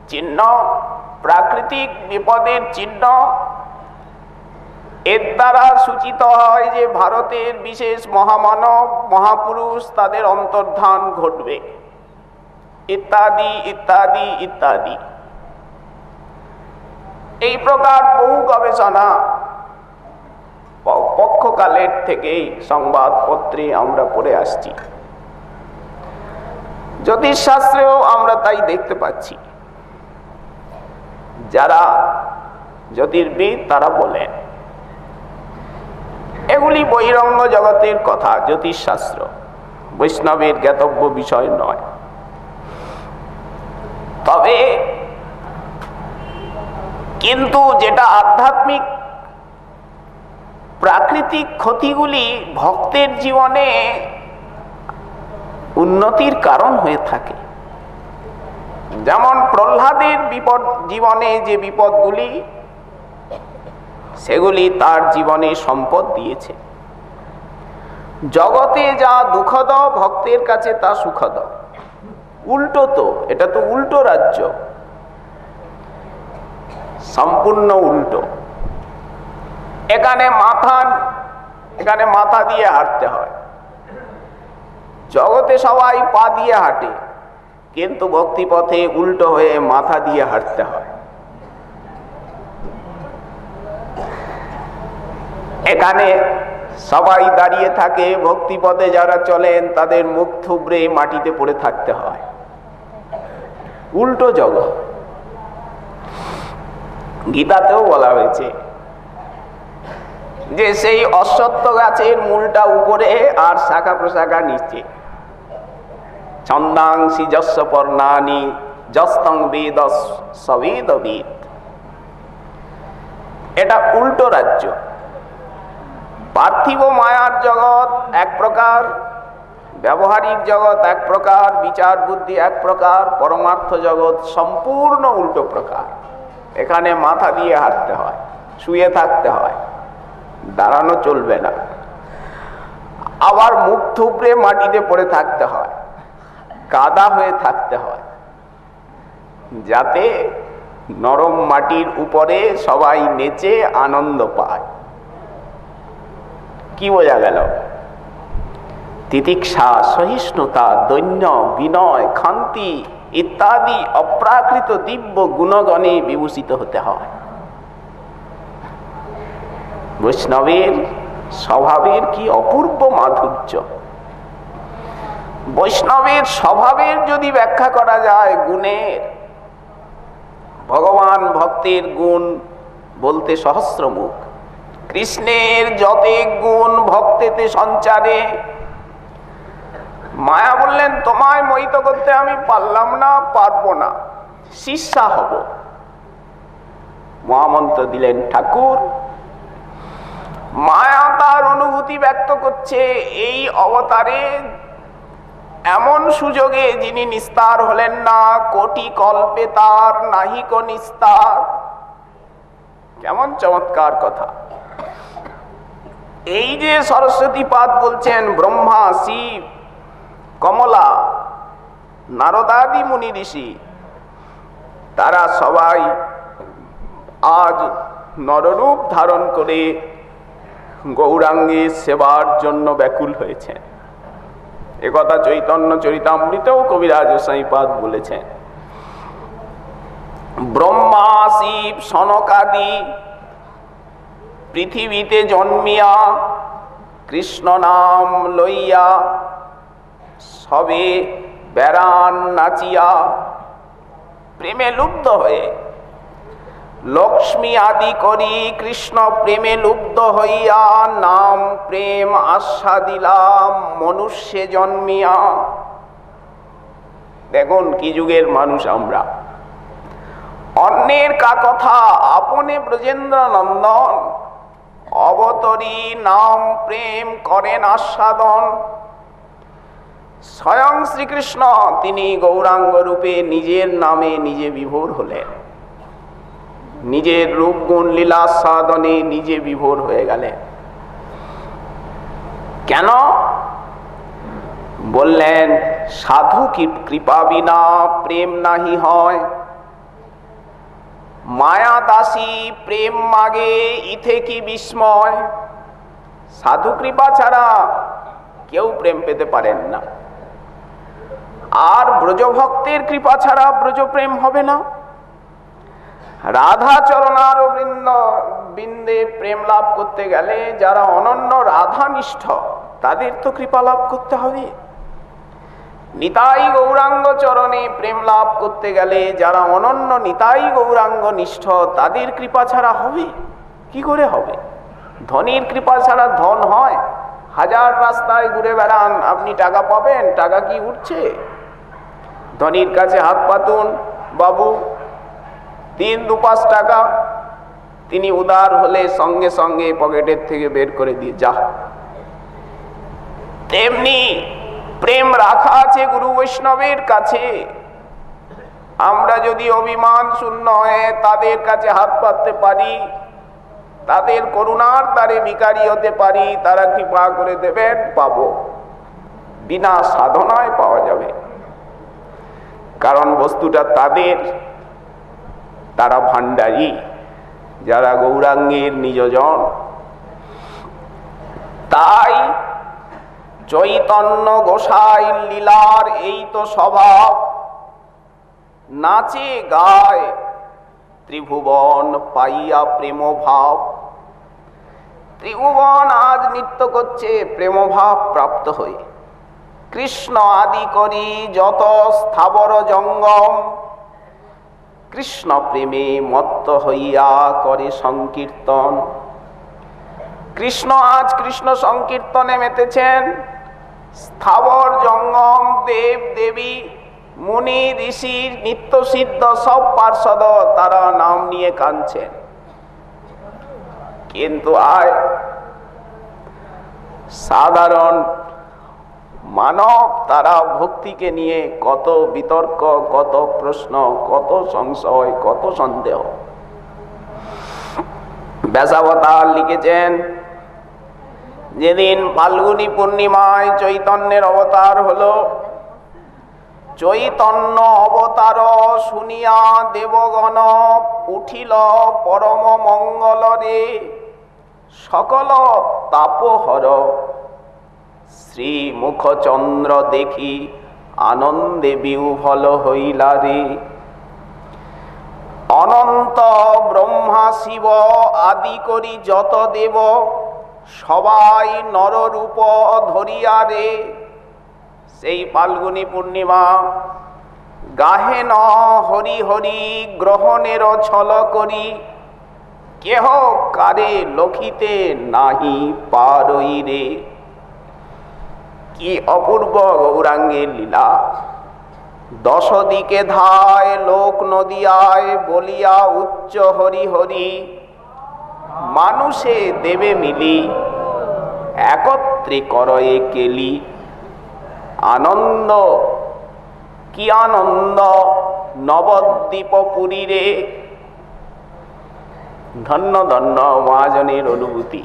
চিহ্ন, প্রাকৃতিক বিপদের চিহ্ন। এর দ্বারা সূচিত হয় যে ভারতের বিশেষ মহামানব মহাপুরুষ তাদের অন্তর্ধান ঘটবে, ইত্যাদি ইত্যাদি ইত্যাদি। এই প্রকার বহু গবেষণা পক্ষকালের থেকেই সংবাদপত্রে আমরা পড়ে আসছি। জ্যোতিষশাস্ত্রেও আমরা তাই দেখতে পাচ্ছি। যারা জ্যোতির্বিদ তারা বলেন এগুলি বহিরঙ্গ জগতের কথা, জ্যোতিষশাস্ত্র বৈষ্ণবের জ্ঞাতব্য বিষয় নয়। তবে কিন্তু যেটা আধ্যাত্মিক প্রাকৃতিক ক্ষতিগুলি ভক্তের জীবনে উন্নতির কারণ হয়ে থাকে। যেমন প্রহ্লাদের বিপদ, জীবনে যে বিপদগুলি সেগুলি তার জীবনে সম্পদ দিয়েছে। জগতে যা দুঃখদ ভক্তের কাছে তা সুখদ। উল্টো তো, এটা তো উল্টো রাজ্য, সম্পূর্ণ উল্টো। এখানে মাথা দিয়ে হাঁটতে হয়, জগতে সবাই পা দিয়ে হাঁটে, কিন্তু ভক্তি পথে উল্টো হয়ে মাথা দিয়ে হাঁটতে হয়। এখানে সবাই দাঁড়িয়ে থাকে, ভক্তিপথে যারা চলেন তাদের মুখ থুবড়ে মাটিতে পড়ে থাকতে হয়। উল্টো জগৎ। গীতাতেও বলা হয়েছে যে সেই অশ্বত্থ গাছের মূলটা উপরে আর শাখা প্রশাখা নিচে। ছন্দাংসি যস্য পর্ণানি যস্তং বেদ সবেদবিদ। এটা উল্টো রাজ্য। পার্থিব মায়ার জগৎ এক প্রকার, ব্যবহারিক জগৎ এক প্রকার, বিচার বুদ্ধি এক প্রকার, পরমার্থ জগৎ সম্পূর্ণ উল্টো প্রকার। এখানে মাথা দিয়ে হাঁটতে হয়, শুয়ে থাকতে হয়, দাঁড়ানো চলবে না, আবার মুখ থুবড়ে মাটিতে পড়ে থাকতে হয়, কাদা হয়ে থাকতে হয়, যাতে নরম মাটির উপরে সবাই নেচে আনন্দ পায়। কি বোঝা গেল? তিতিক্ষা, সহিষ্ণুতা, দৈন্য, বিনয়, ক্ষান্তি ইত্যাদি অপ্রাকৃত দিব্য গুণগণে বিভূষিত হতে হয়। বৈষ্ণবের স্বভাবের কি অপূর্ব মাধুর্য! বৈষ্ণবের স্বভাবের যদি ব্যাখ্যা করা যায় গুণের, ভগবান ভক্তের গুণ বলতে সহস্রমুখ। কৃষ্ণের যতেক গুণ ভক্তেতে সঞ্চারে। মায়া বললেন, তোমায় মোহিত করতে আমি পারলাম না, পারবো না, শিষ্যা হব। মহামন্ত্র দিলেন ঠাকুর। মায়া তার অনুভূতি ব্যক্ত করছে এই অবতারে, এমন সুযোগে যিনি নিস্তার হলেন না, কোটি কল্পে তার নাহিক নিস্তার। কেমন চমৎকার কথা! এই যে সরস্বতী পাদ বলছেন, ব্রহ্মা, শিব, কমলা, নারদাদি মুনি ঋষি, তারা সবাই আজ নররূপ ধারণ করে গৌরাঙ্গের সেবার জন্য ব্যাকুল হয়েছে। একথা চৈতন্য চরিতামৃতেও কবিরাজ গোসাইপাদ বলেছেন। ব্রহ্মা, শিব, সনকাদি পৃথিবীতে জন্মিয়া কৃষ্ণ নাম লইয়া সবে বেড়ান নাচিয়া, প্রেমে লুব্ধ হয়ে লক্ষ্মী আদি করি কৃষ্ণ প্রেমে লুব্ধ হইয়া, নাম প্রেম আস্বাদিলাম মনুষ্যে জন্মিয়া। দেখুন কি যুগের মানুষ আমরা! অন্যের কা কথা আপনে ব্রজেন্দ্র নন্দন, অবতরী নাম প্রেম করেন আস্বাদন। স্বয়ং শ্রীকৃষ্ণ তিনি গৌরাঙ্গ রূপে নিজের নামে নিজে বিভোর হলেন, নিজের রূপ গুণ লীলা সাধনে নিজে বিভোর হয়ে গেলেন। কেন বললেন? সাধু কি কৃপা বিনা প্রেম নাহি হয়, মায়া দাসী প্রেম মাগে ইথে কি বিস্ময়। সাধু কৃপা ছাড়া কেউ প্রেম পেতে পারেন না, আর ব্রজভক্তের কৃপা ছাড়া ব্রজ প্রেম হবে না। রাধা চরণার বৃন্দে প্রেম লাভ করতে গেলে যারা অনন্য রাধানিষ্ঠ তাদের তো কৃপা লাভ করতে হবে। নিতাই গৌরাঙ্গ চরণে প্রেম লাভ করতে গেলে যারা অনন্য নিতাই গৌরাঙ্গ নিষ্ঠ তাদের কৃপা ছাড়া হবে কি করে হবে? ধনীর কৃপা ছাড়া ধন হয়? হাজার রাস্তায় ঘুরে বেড়ান, আপনি টাকা পাবেন? টাকা কি উঠছে? ধনীর কাছে হাত পাতুন, বাবু 3-2-5 টাকা, তিনি উদার হলে সঙ্গে সঙ্গে পকেটের থেকে বের করে দিয়ে যা। তেমনি প্রেম রাখা আছে গুরু বৈষ্ণবের কাছে। আমরা যদি অভিমান শূন্য হয়ে তাদের কাছে হাত পাততে পারি, তাদের করুণার দ্বারে ভিখারি হতে পারি, তারা কৃপা করে দেবেন, পাবো। বিনা সাধনায় পাওয়া যাবে, কারণ বস্তুটা তাদের, তারা ভান্ডারী, যারা গৌরাঙ্গের নিজজন। তাই চৈতন্য গোসাই লীলার এই তো স্বভাব, নাচে গায় ত্রিভুবন পাইয়া প্রেম ভাব। ত্রিভুবন আজ নৃত্য করছে প্রেম ভাব প্রাপ্ত হয়ে। কৃষ্ণ আদি করি যত স্থাবর জঙ্গম, কৃষ্ণ প্রেমে মত্ত হইয়া করে সংকীর্তন। কৃষ্ণ আজ কৃষ্ণ সংকীর্তনে মেতেছেন। স্থাবর জঙ্গম দেব দেবী মুনি ঋষি নিত্য সিদ্ধ সব পার্ষদ তারা নাম নিয়ে কাঁদছেন। কিন্তু আয় সাধারণ মানব তারা ভক্তিকে নিয়ে কত বিতর্ক, কত প্রশ্ন, কত সংশয়, কত সন্দেহ। ব্যাসাবতার লিখেছেন, যেদিন ফাল্গুনী পূর্ণিমায় চৈতন্যের অবতার হলো, চৈতন্য অবতার শুনিয়া দেবগণ উঠিল পরম মঙ্গল রে, সকল তাপহর শ্রী মুখচন্দ্র দেখি আনন্দে বিহ্বল হইলা রে। অনন্ত ব্রহ্মা শিব আদি করি যত দেব, সবাই নররূপ ধরিয়া রে। সেই ফাল্গুনী পূর্ণিমা গাহেন হরি হরি গ্রহণের ছল করি, কেহ কারে লখিতে নাহি পারই রে। কি অপূর্ব গৌরাঙ্গের লীলা! দশ দিকে ধায় লোক নদিয়ায় বলিয়া উচ্চ হরি হরি, মানুষে দেবে মিলি একত্রে করয়ে কেলি। আনন্দ কি আনন্দ নবদ্বীপ পুরী রে। ধন্য ধন্য মহাজনের অনুভূতি।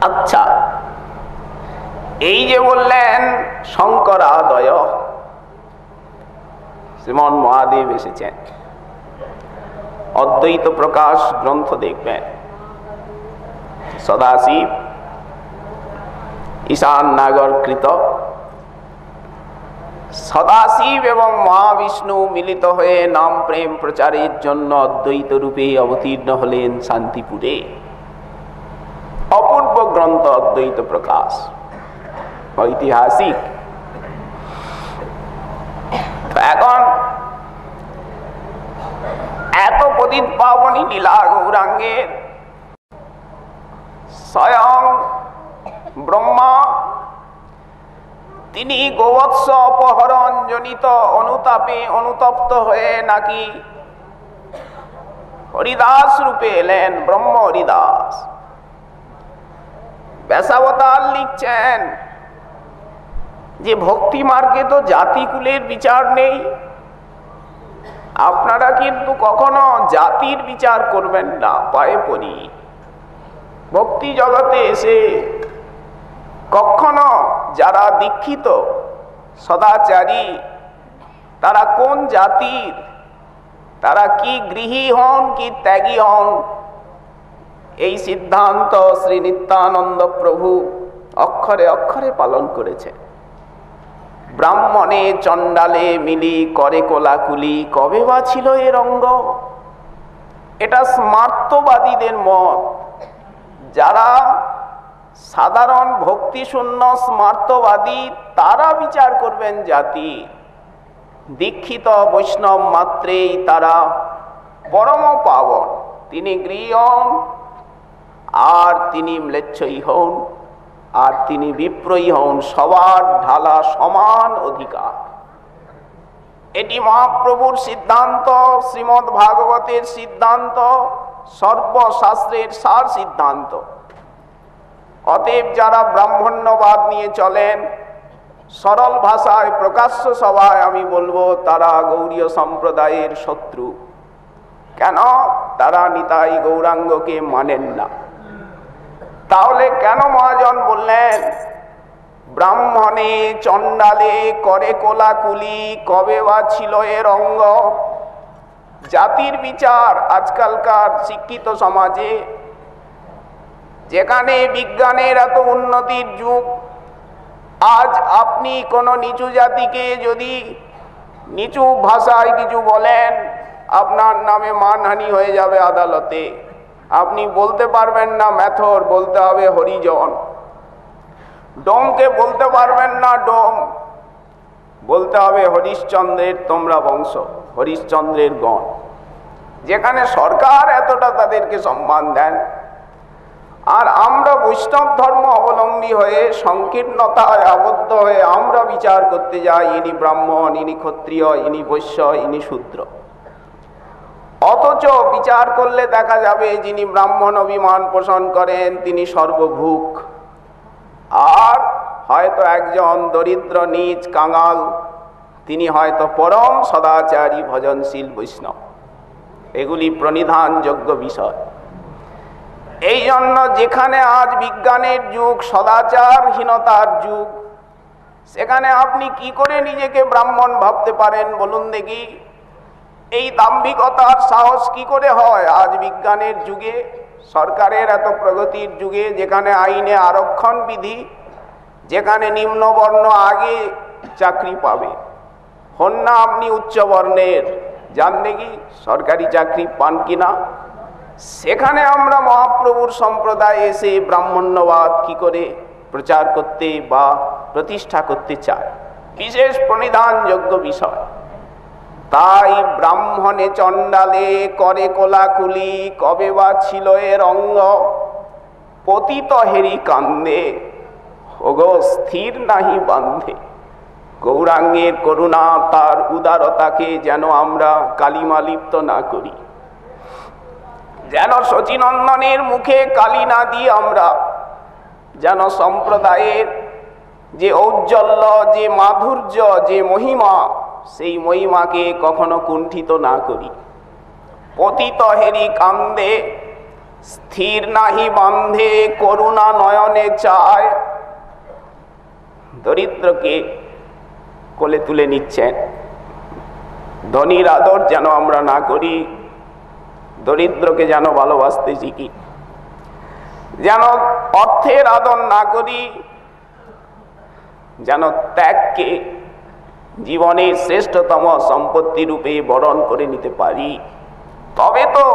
আচ্ছা, এই যে বললেন শঙ্করাদয়, শ্রীমন মহাদেব এসেছেন, অদ্বৈত প্রকাশ গ্রন্থ দেখবেন, সদাশিব ঈশান নাগর কৃত। সদাশিব এবং মহাবিষ্ণু মিলিত হয়ে নাম প্রেম প্রচারের জন্য অদ্বৈত রূপে অবতীর্ণ হলেন শান্তিপুরে। অপূর্ব গ্রন্থ অদ্বৈত প্রকাশ, ঐতিহাসিক। এখন এত পতিত পাবনী লীলা গৌরাঙ্গের, স্বয়ং ব্রহ্মা তিনি গোবৎস অপহরণ জনিত অনুতাপে অনুতপ্ত হয়ে নাকি হরিদাস রূপে এলেন, ব্রহ্ম হরিদাস। ব্যাসাবতার লিখছেন যে ভক্তি মার্গে তো জাতিকুলের বিচার নেই, আপনারা কিন্তু কখনো জাতির বিচার করবেন না, পায়ে পড়ি। ভক্তি জগতে এসে কখনো যারা দীক্ষিত সদাচারী তারা কোন জাতির, তারা কি গৃহী হন কি ত্যাগী হন, এই সিদ্ধান্ত শ্রী নিত্যানন্দ প্রভু অক্ষরে অক্ষরে পালন করেছে। ব্রাহ্মণে চণ্ডালে মিলি করে কোলাকুলি, কবে বা ছিল এর অঙ্গ? এটা স্মার্তবাদীদের মত। যারা সাধারণ ভক্তিশূন্য স্মার্তবাদী তারা বিচার করবেন জাতি। দীক্ষিত বৈষ্ণব মাত্রেই তারা পরম পাবন। তিনি গৃহী হন আর তিনি ম্লেচ্ছই হন আর তিনি বিপ্রয়ী হন, সবার ঢালা সমান অধিকার। এটি মহাপ্রভুর সিদ্ধান্ত, শ্রীমদ্ ভাগবতের সিদ্ধান্ত, সর্বশাস্ত্রের সার সিদ্ধান্ত। অতএব যারা ব্রাহ্মণ্যবাদ নিয়ে চলেন, সরল ভাষায় প্রকাশ্য সভায় আমি বলবো তারা গৌড়ীয় সম্প্রদায়ের শত্রু। কেন? তারা নিতাই গৌরাঙ্গকে মানেন না। তাহলে কেন মহাজন বললেন ব্রাহ্মণে চণ্ডালে করে কোলাকুলি, কবে বা ছিল এর অঙ্গ? জাতির বিচার আজকালকার শিক্ষিত সমাজে, যেখানে বিজ্ঞানের এত উন্নতির যুগ, আজ আপনি কোনো নিচু জাতিকে যদি নিচু ভাষায় কিছু বলেন, আপনার নামে মানহানি হয়ে যাবে আদালতে। আপনি বলতে পারবেন না মেথর, বলতে হবে হরিজন। ডোমকে বলতে পারবেন না ডোম, বলতে হবে হরিশ্চন্দ্রের তোমরা বংশ, হরিশ্চন্দ্রের গণ। যেখানে সরকার এতটা তাদেরকে সম্মান দেন, আর আমরা বৈষ্ণব ধর্ম অবলম্বী হয়ে সংকীর্ণতায় আবদ্ধ হয়ে আমরা বিচার করতে যাই, ইনি ব্রাহ্মণ, ইনি ক্ষত্রিয়, ইনি বৈশ্য, ইনি শূদ্র। অথচ বিচার করলে দেখা যাবে যিনি ব্রাহ্মণ অভিমান পোষণ করেন তিনি সর্বভূক, আর হয়তো একজন দরিদ্র নীচ কাঙাল তিনি হয়তো পরম সদাচারী ভজনশীল বৈষ্ণব। এগুলি প্রণিধানযোগ্য বিষয়। এই জন্য যেখানে আজ বিজ্ঞানের যুগ, সদাচারহীনতার যুগ, সেখানে আপনি কি করে নিজেকে ব্রাহ্মণ ভাবতে পারেন বলুন দেখি? এই দাম্ভিকতার সাহস কি করে হয় আজ বিজ্ঞানের যুগে, সরকারের এত প্রগতির যুগে, যেখানে আইনে আরক্ষণ বিধি, যেখানে নিম্নবর্ণ আগে চাকরি পাবে? হন না আপনি উচ্চ বর্ণের, জান দেখি সরকারি চাকরি পান কিনা? সেখানে আমরা মহাপ্রভুর সম্প্রদায়ে এসে ব্রাহ্মণ্যবাদ কি করে প্রচার করতে বা প্রতিষ্ঠা করতে চায়, বিশেষ প্রণিধানযোগ্য বিষয়। তাই ব্রাহ্মণে চণ্ডালে করে কোলাকুলি, কবে বা ছিল এর অঙ্গ, পতিত হেরি কান্দে, ওগো স্থির নাহি বান্ধে। গৌরাঙ্গের করুণা, তার উদারতাকে যেন আমরা কালিমা লিপ্ত না করি, যেন শচীনন্দনের মুখে কালি না দিয়ে আমরা যেন সম্প্রদায়ের যে ঔজ্জ্বল্য, যে মাধুর্য, যে মহিমা, সেই মহিমাকে কখনো কুণ্ঠিত না করি। পতিত হেরি কান্দে, স্থির নাহি বান্ধে, করুণা নয়নে চায়। দরিদ্রকে কোলে তুলে নিচ্ছেন, ধনীর আদর যেন আমরা না করি, দরিদ্রকে যেন ভালোবাসতে শিখি, যেন অর্থের আদর না করি, যেন ত্যাগকে জীবনের শ্রেষ্ঠতম সম্পত্তি রূপে বরণ করে নিতে পারি। তবে তো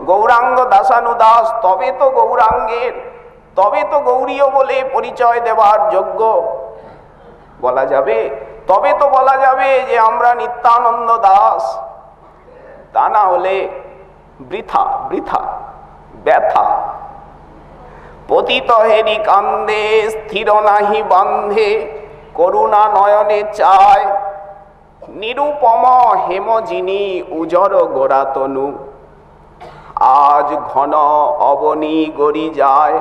গৌরাঙ্গ দাসানুদাস, তবে তো গৌরাঙ্গের, তবে তো গৌরীয় বলে পরিচয় দেওয়ার যোগ্য বলা যাবে, তবে তো বলা যাবে যে আমরা নিত্যানন্দ দাস। তা না হলে বৃথা বৃথা ব্যথা। পতিত হেরি কান্দে, স্থির নাহি বান্ধে, করুণা নয়নে চায়। নিরুপম হেম যিনি, উজর গোরাতনু, আজ ঘন অবনী গড়ি যায়।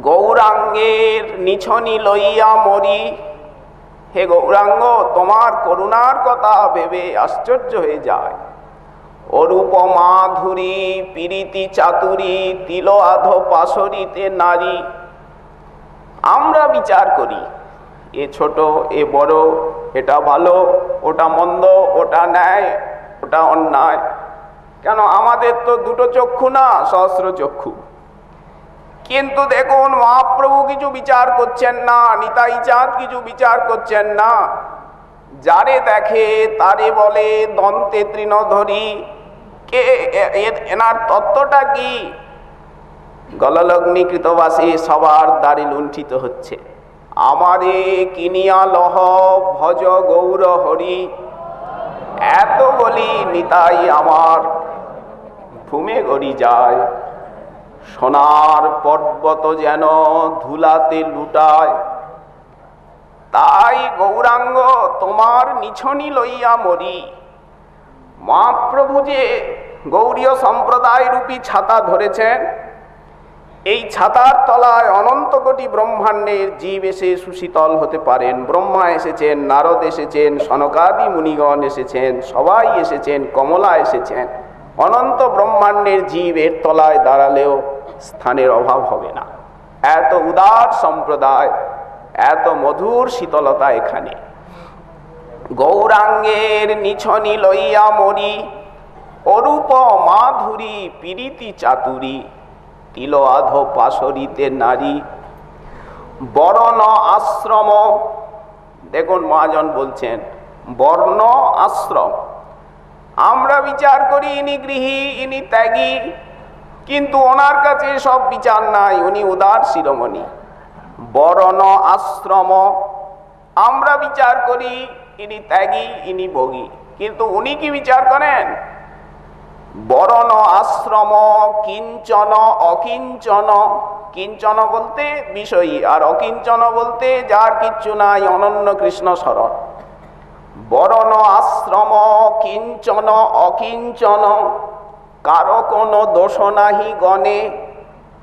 গৌরাঙ্গের নিছনি লইয়া মরি, হে গৌরাঙ্গ তোমার করুণার কথা ভেবে আশ্চর্য হয়ে যায়। অরূপ মাধুরী পীড়িতি চাতুরী, তিল আধো পাশরিতে নারী। আমরা বিচার করি, এ ছোট এ বড়, এটা ভালো ওটা মন্দ, ওটা ন্যায় ওটা অন্যায়। কেন আমাদের তো দুটো চক্ষু না, সহস্র চক্ষু। কিন্তু দেখুন মহাপ্রভু কিছু বিচার করছেন না, নিতাই চাঁদ কিছু বিচার করছেন না। যারে দেখে তারে বলে দন্তে তৃণধরি। কে এনার তত্ত্বটা কি? গললগ্নিকৃতবাসে সবার দ্বারে লুণ্ঠিত হচ্ছে। আমারে কিনিয়া লহ ভজ গৌর হরি, এত বলি নিতাই আমার ভূমে গড়ি যায়। সোনার পর্বত যেন ধুলাতে লুটায়, তাই গৌরাঙ্গ তোমার নিছনি লইয়া মরি। মহাপ্রভু যে গৌরীয় সম্প্রদায় রূপী ছাতা ধরেছেন, এই ছাতার তলায় অনন্ত কোটি ব্রহ্মাণ্ডের জীব এসে সুশীতল হতে পারেন। ব্রহ্মা এসেছেন, নারদ এসেছেন, সনকাদি মুনিগণ এসেছেন, সবাই এসেছেন, কমলা এসেছেন। অনন্ত ব্রহ্মাণ্ডের জীবের তলায় দাঁড়ালেও স্থানের অভাব হবে না। এত উদার সম্প্রদায়, এত মধুর শীতলতা এখানে। গৌরাঙ্গের নিছনি লইয়া মরি, অরূপ মাধুরী পীড়িতি চাতুরী, তিল আধো পাশরিতে নারী। বরণ আশ্রম, দেখুন মহাজন বলছেন বর্ণ আশ্রম। আমরা বিচার করি ইনি গৃহী, ইনি ত্যাগী, কিন্তু ওনার কাছে সব বিচার নাই, উনি উদার শিরোমণি। বর্ণ আশ্রম, আমরা বিচার করি ইনি ত্যাগী, ইনি ভোগী, কিন্তু উনি কি বিচার করেন? বর্ণ আশ্রম কিঞ্চন অকিঞ্চন। কিঞ্চন বলতে বিষয়ী, আর অকিঞ্চন বলতে যার কিচ্ছু নাই, অনন্য কৃষ্ণ শরণ। বর্ণ আশ্রম কিঞ্চন অকিঞ্চন, কারো কোনো দোষ নাহি গণে।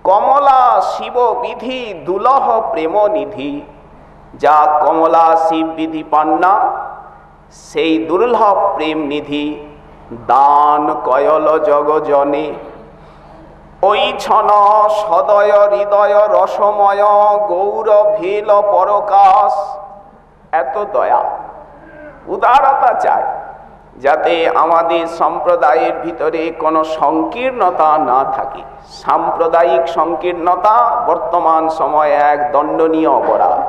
কমলা শিব বিধি দুলহ প্রেম নিধি। যা কমলা শিব বিধি পান্না, সেই দুর্লভ প্রেম নিধি। দান কয়ল জগজনে, ওই ছন সদয় হৃদয় রসময়। গৌর ভেল পরকাশ। এত দয়া উদারতা চাই, যাতে আমাদের সম্প্রদায়ের ভিতরে কোনো সংকীর্ণতা না থাকে। সাম্প্রদায়িক সংকীর্ণতা বর্তমান সময়ে এক দণ্ডনীয় অপরাধ।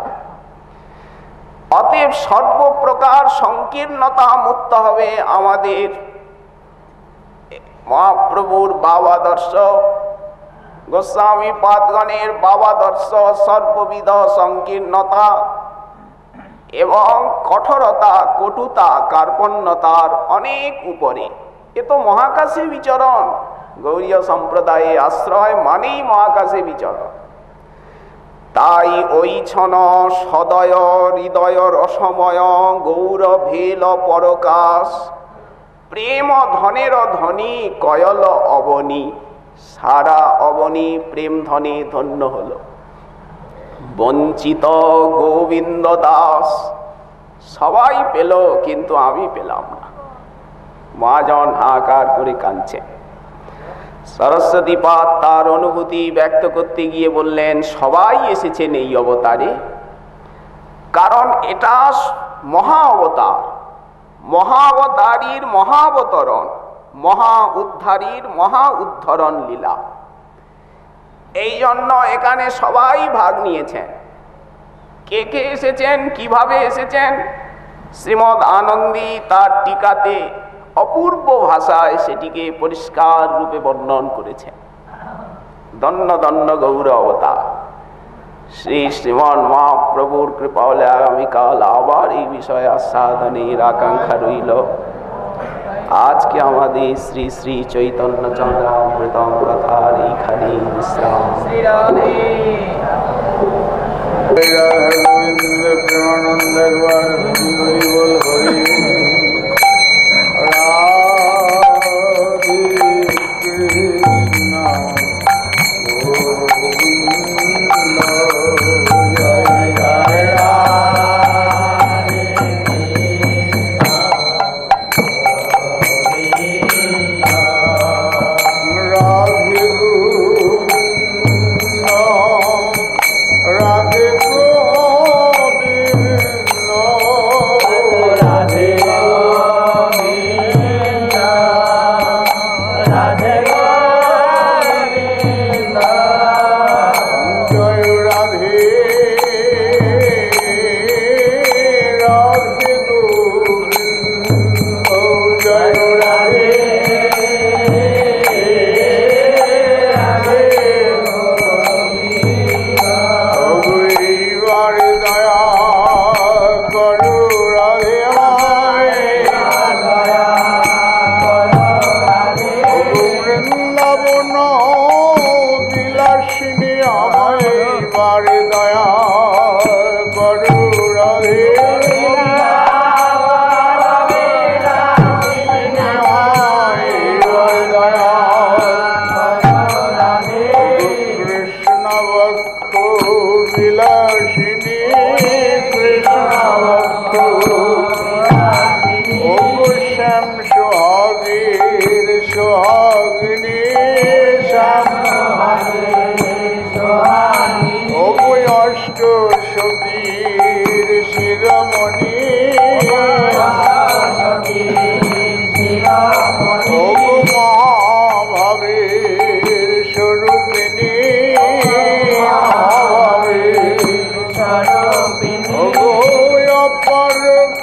অতএব সর্বপ্রকার সংকীর্ণতা মুক্ত হবে আমাদের মহাপ্রভুর ভাবাদর্শ, গোস্বামী পাদগণের ভাবাদর্শ। সর্ববিধ সংকীর্ণতা এবং কঠোরতা, কটুতা, কার্পণ্যতার অনেক উপরে। এ তো মহাকাশে বিচরণ। গৌড়ীয় সম্প্রদায়ে আশ্রয় মানেই মহাকাশে বিচরণ। তাই ওই ছন সদয় হৃদয় রসময়। গৌর ভেল পরকাশ। প্রেম ধনের ধনী কয়ল অবনী। সারা অবনী প্রেম ধনে ধন্য হলো। বঞ্চিত গোবিন্দ দাস। সবাই পেল, কিন্তু আমি পেলাম না। মহাজন হাহাকার করে কাঁদছে। সরস্বতী পাদ তার অনুভূতি ব্যক্ত করতে গিয়ে বললেন, সবাই এসেছেন এই অবতারে, কারণ এটা মহা অবতার, মহাবতারীর মহাবতরণ, মহা উদ্ধারীর মহা উদ্ধরণ লীলা। এই জন্য এখানে সবাই ভাগ নিয়েছেন। কে কে এসেছেন, কিভাবে এসেছেন, শ্রীমদ আনন্দী তার টিকাতে অপূর্ব ভাষায় সেটিকে পরিষ্কার রূপে বর্ণন করেছেন। দণ্ড দণ্ড গৌর অবতার শ্রী শ্রীমান মহাপ্রভুর কৃপা হলে আগামীকাল আবার এই বিষয়ে আস্বাদনের আকাঙ্ক্ষা রইল। আজকে আমাদের শ্রী শ্রী চৈতন্য চন্দ্রামৃতম কথার এইখানে বিশ্রাম। প্রেমানন্দ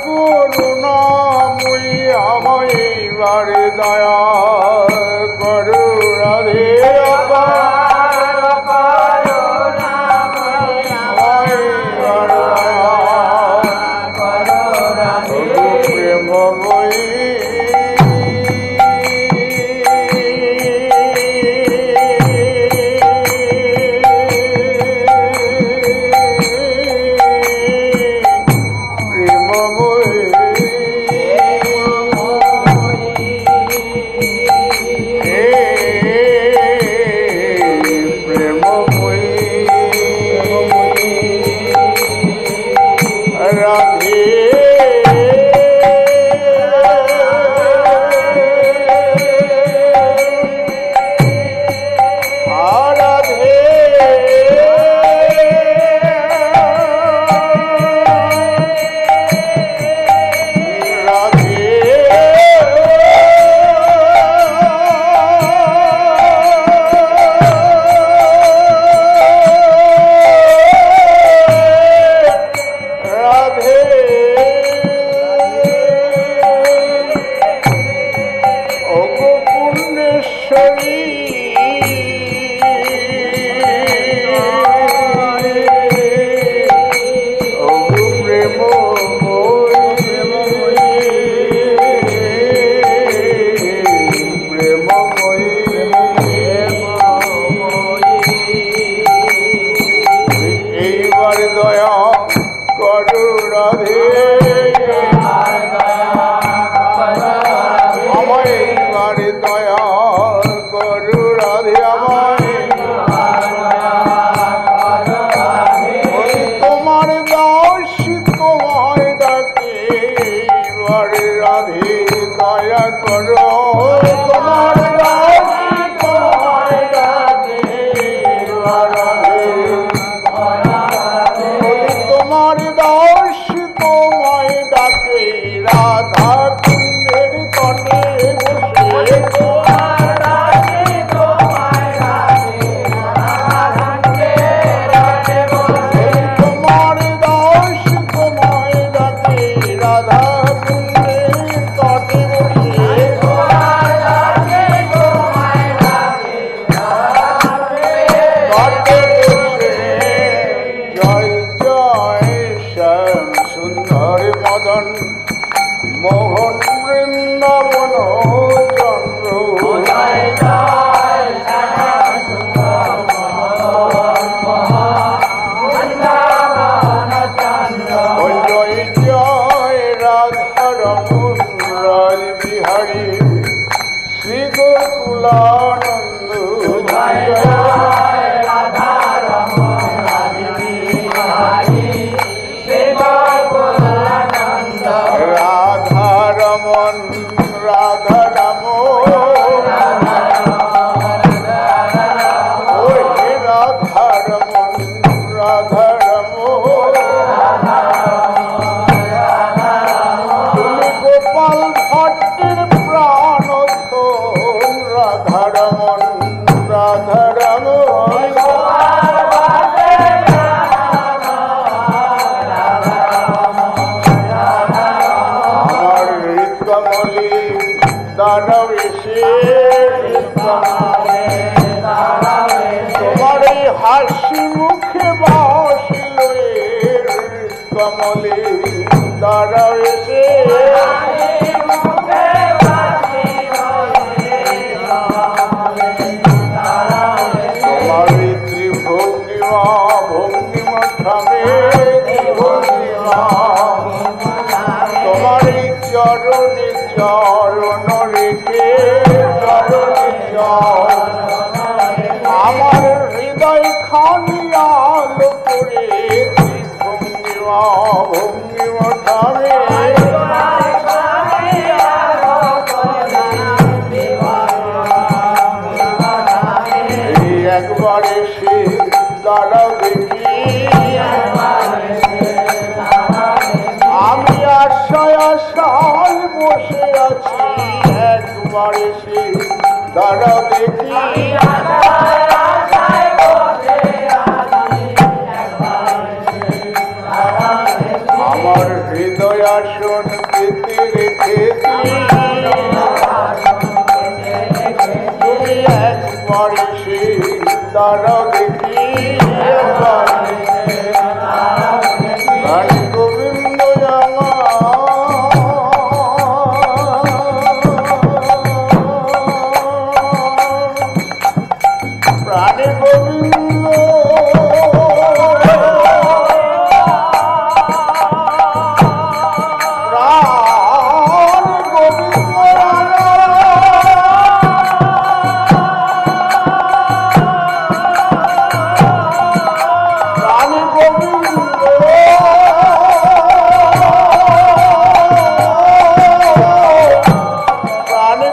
করুণা দয়া করু রাধে हृदय आसन पेते रेखे একবারে সে তারা দেখি রানী গোবিন্দ প্রাণী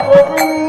গোবিন্দ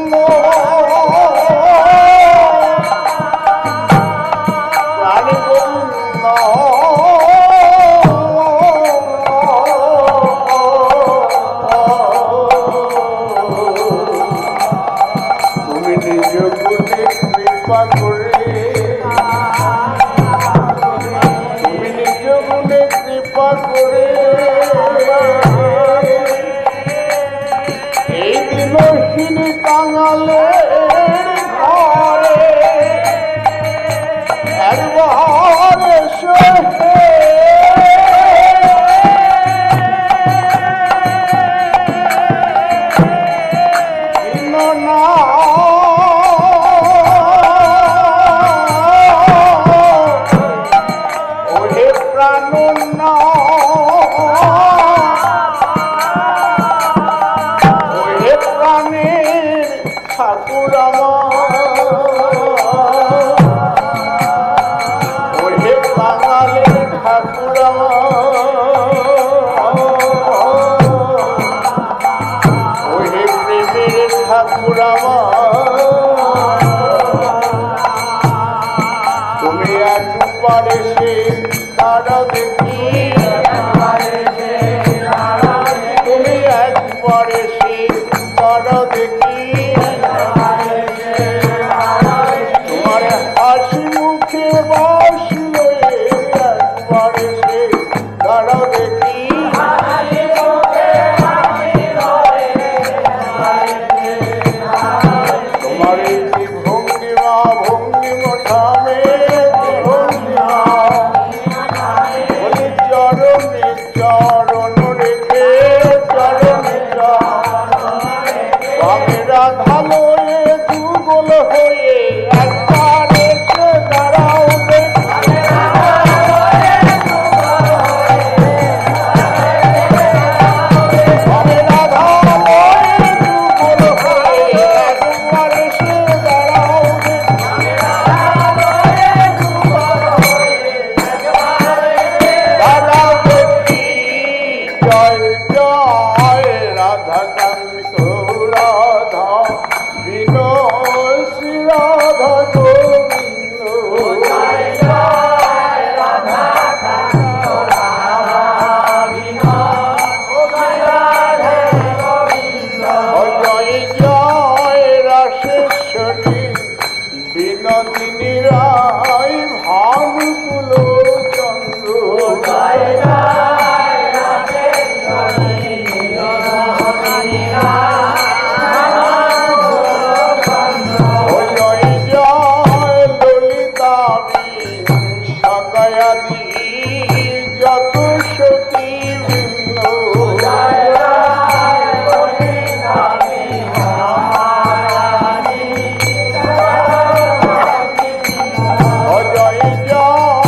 জয়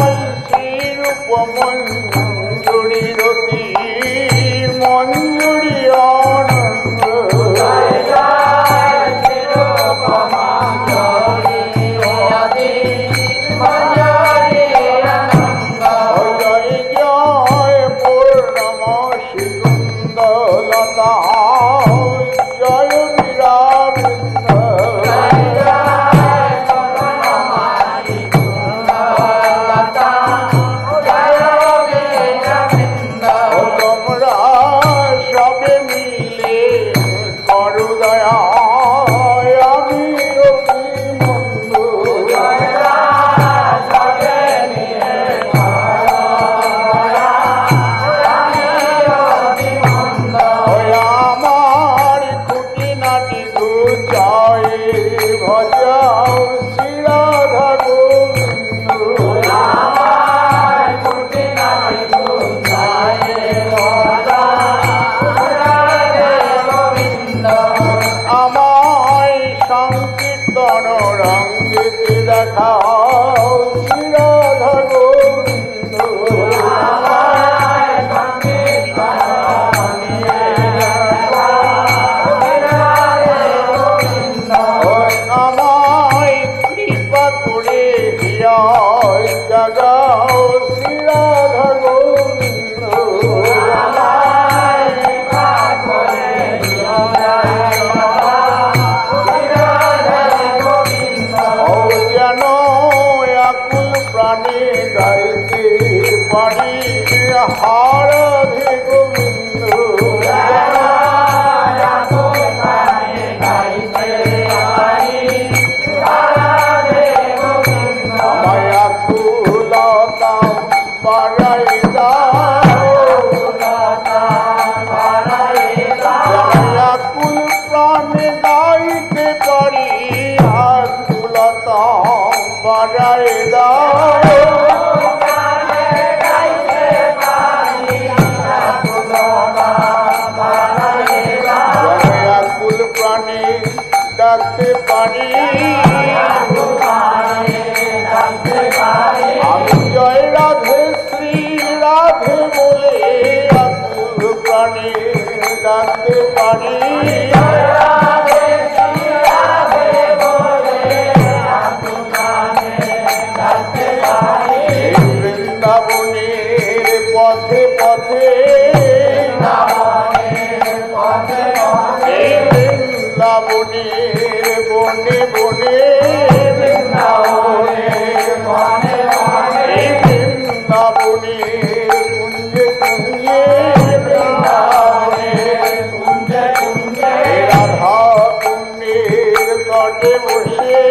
যাও শ্রী রাধা গোবিন্দ আমায় সংকীর্তন রঙ্গেতে দেখাও শ্রী রাধা গোবিন্দ আমায় কৃপা করে হিয়ায় জাগাও শ্রী রাধা গোবিন্দ যেন আকুল প্রাণে গাইতে পারি হারাধে গোবিন্দ আমায় আকুলতা বাড়াই দাও যেন আকুল প্রাণে গাইতে পারি আকুলতা বাড়াই দাও আকুল প্রাণে ডাকতে পারি আমি জয় রাধে শ্রী রাধে বলে আকুল প্রাণে ডাকতে পারি বৃন্দাবনের পথে পথে বৃন্দাবনের বনে বনে বৃন্দাবনের কুঞ্জে কুঞ্জে রাধা কুঞ্জের তটে বসে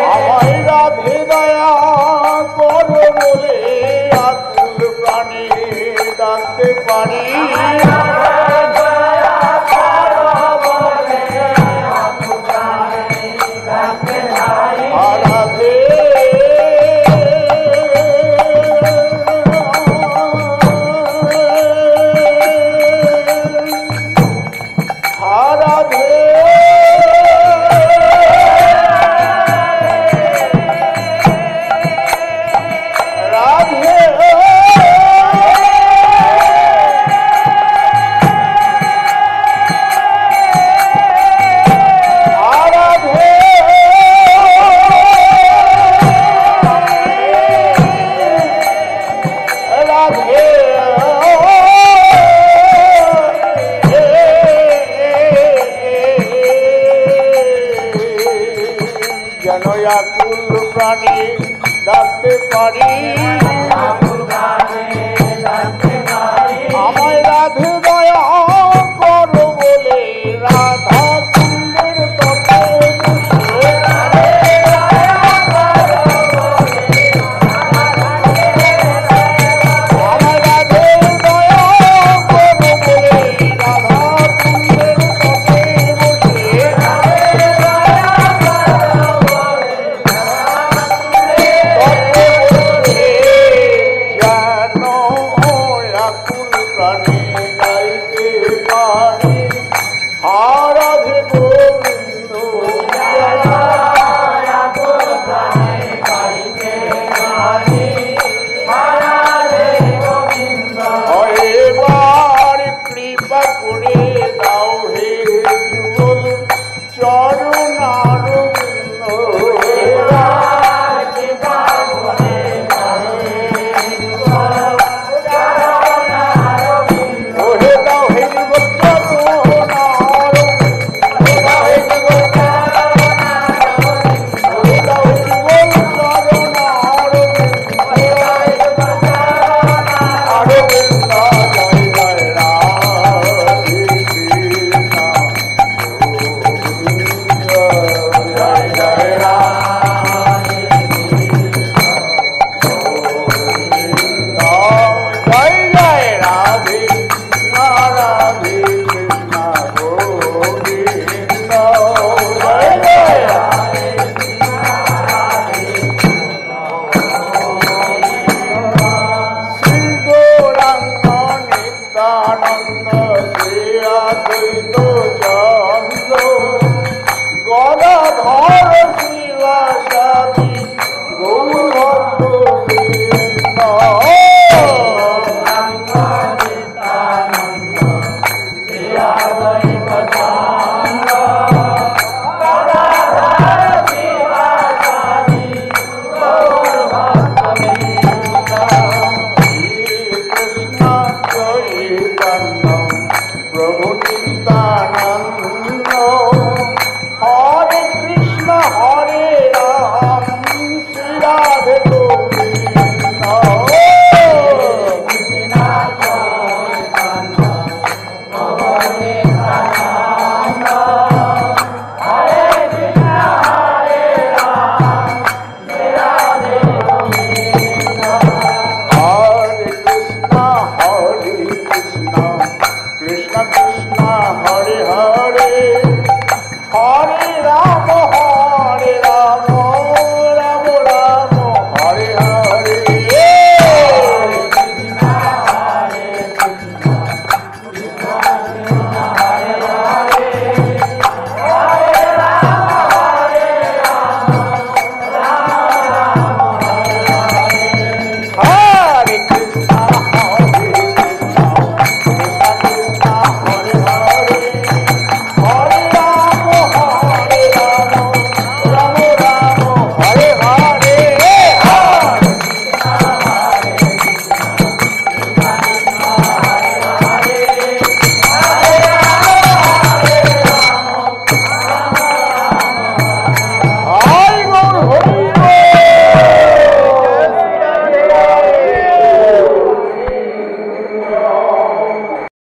আমায় রাধে দয়া করো বলে আকুল প্রাণে ডাকতে পারি রাধে রাধে যেন আকুল প্রাণী ডাকতে পারি আমায় রাধে দয়া করো বলে রাধা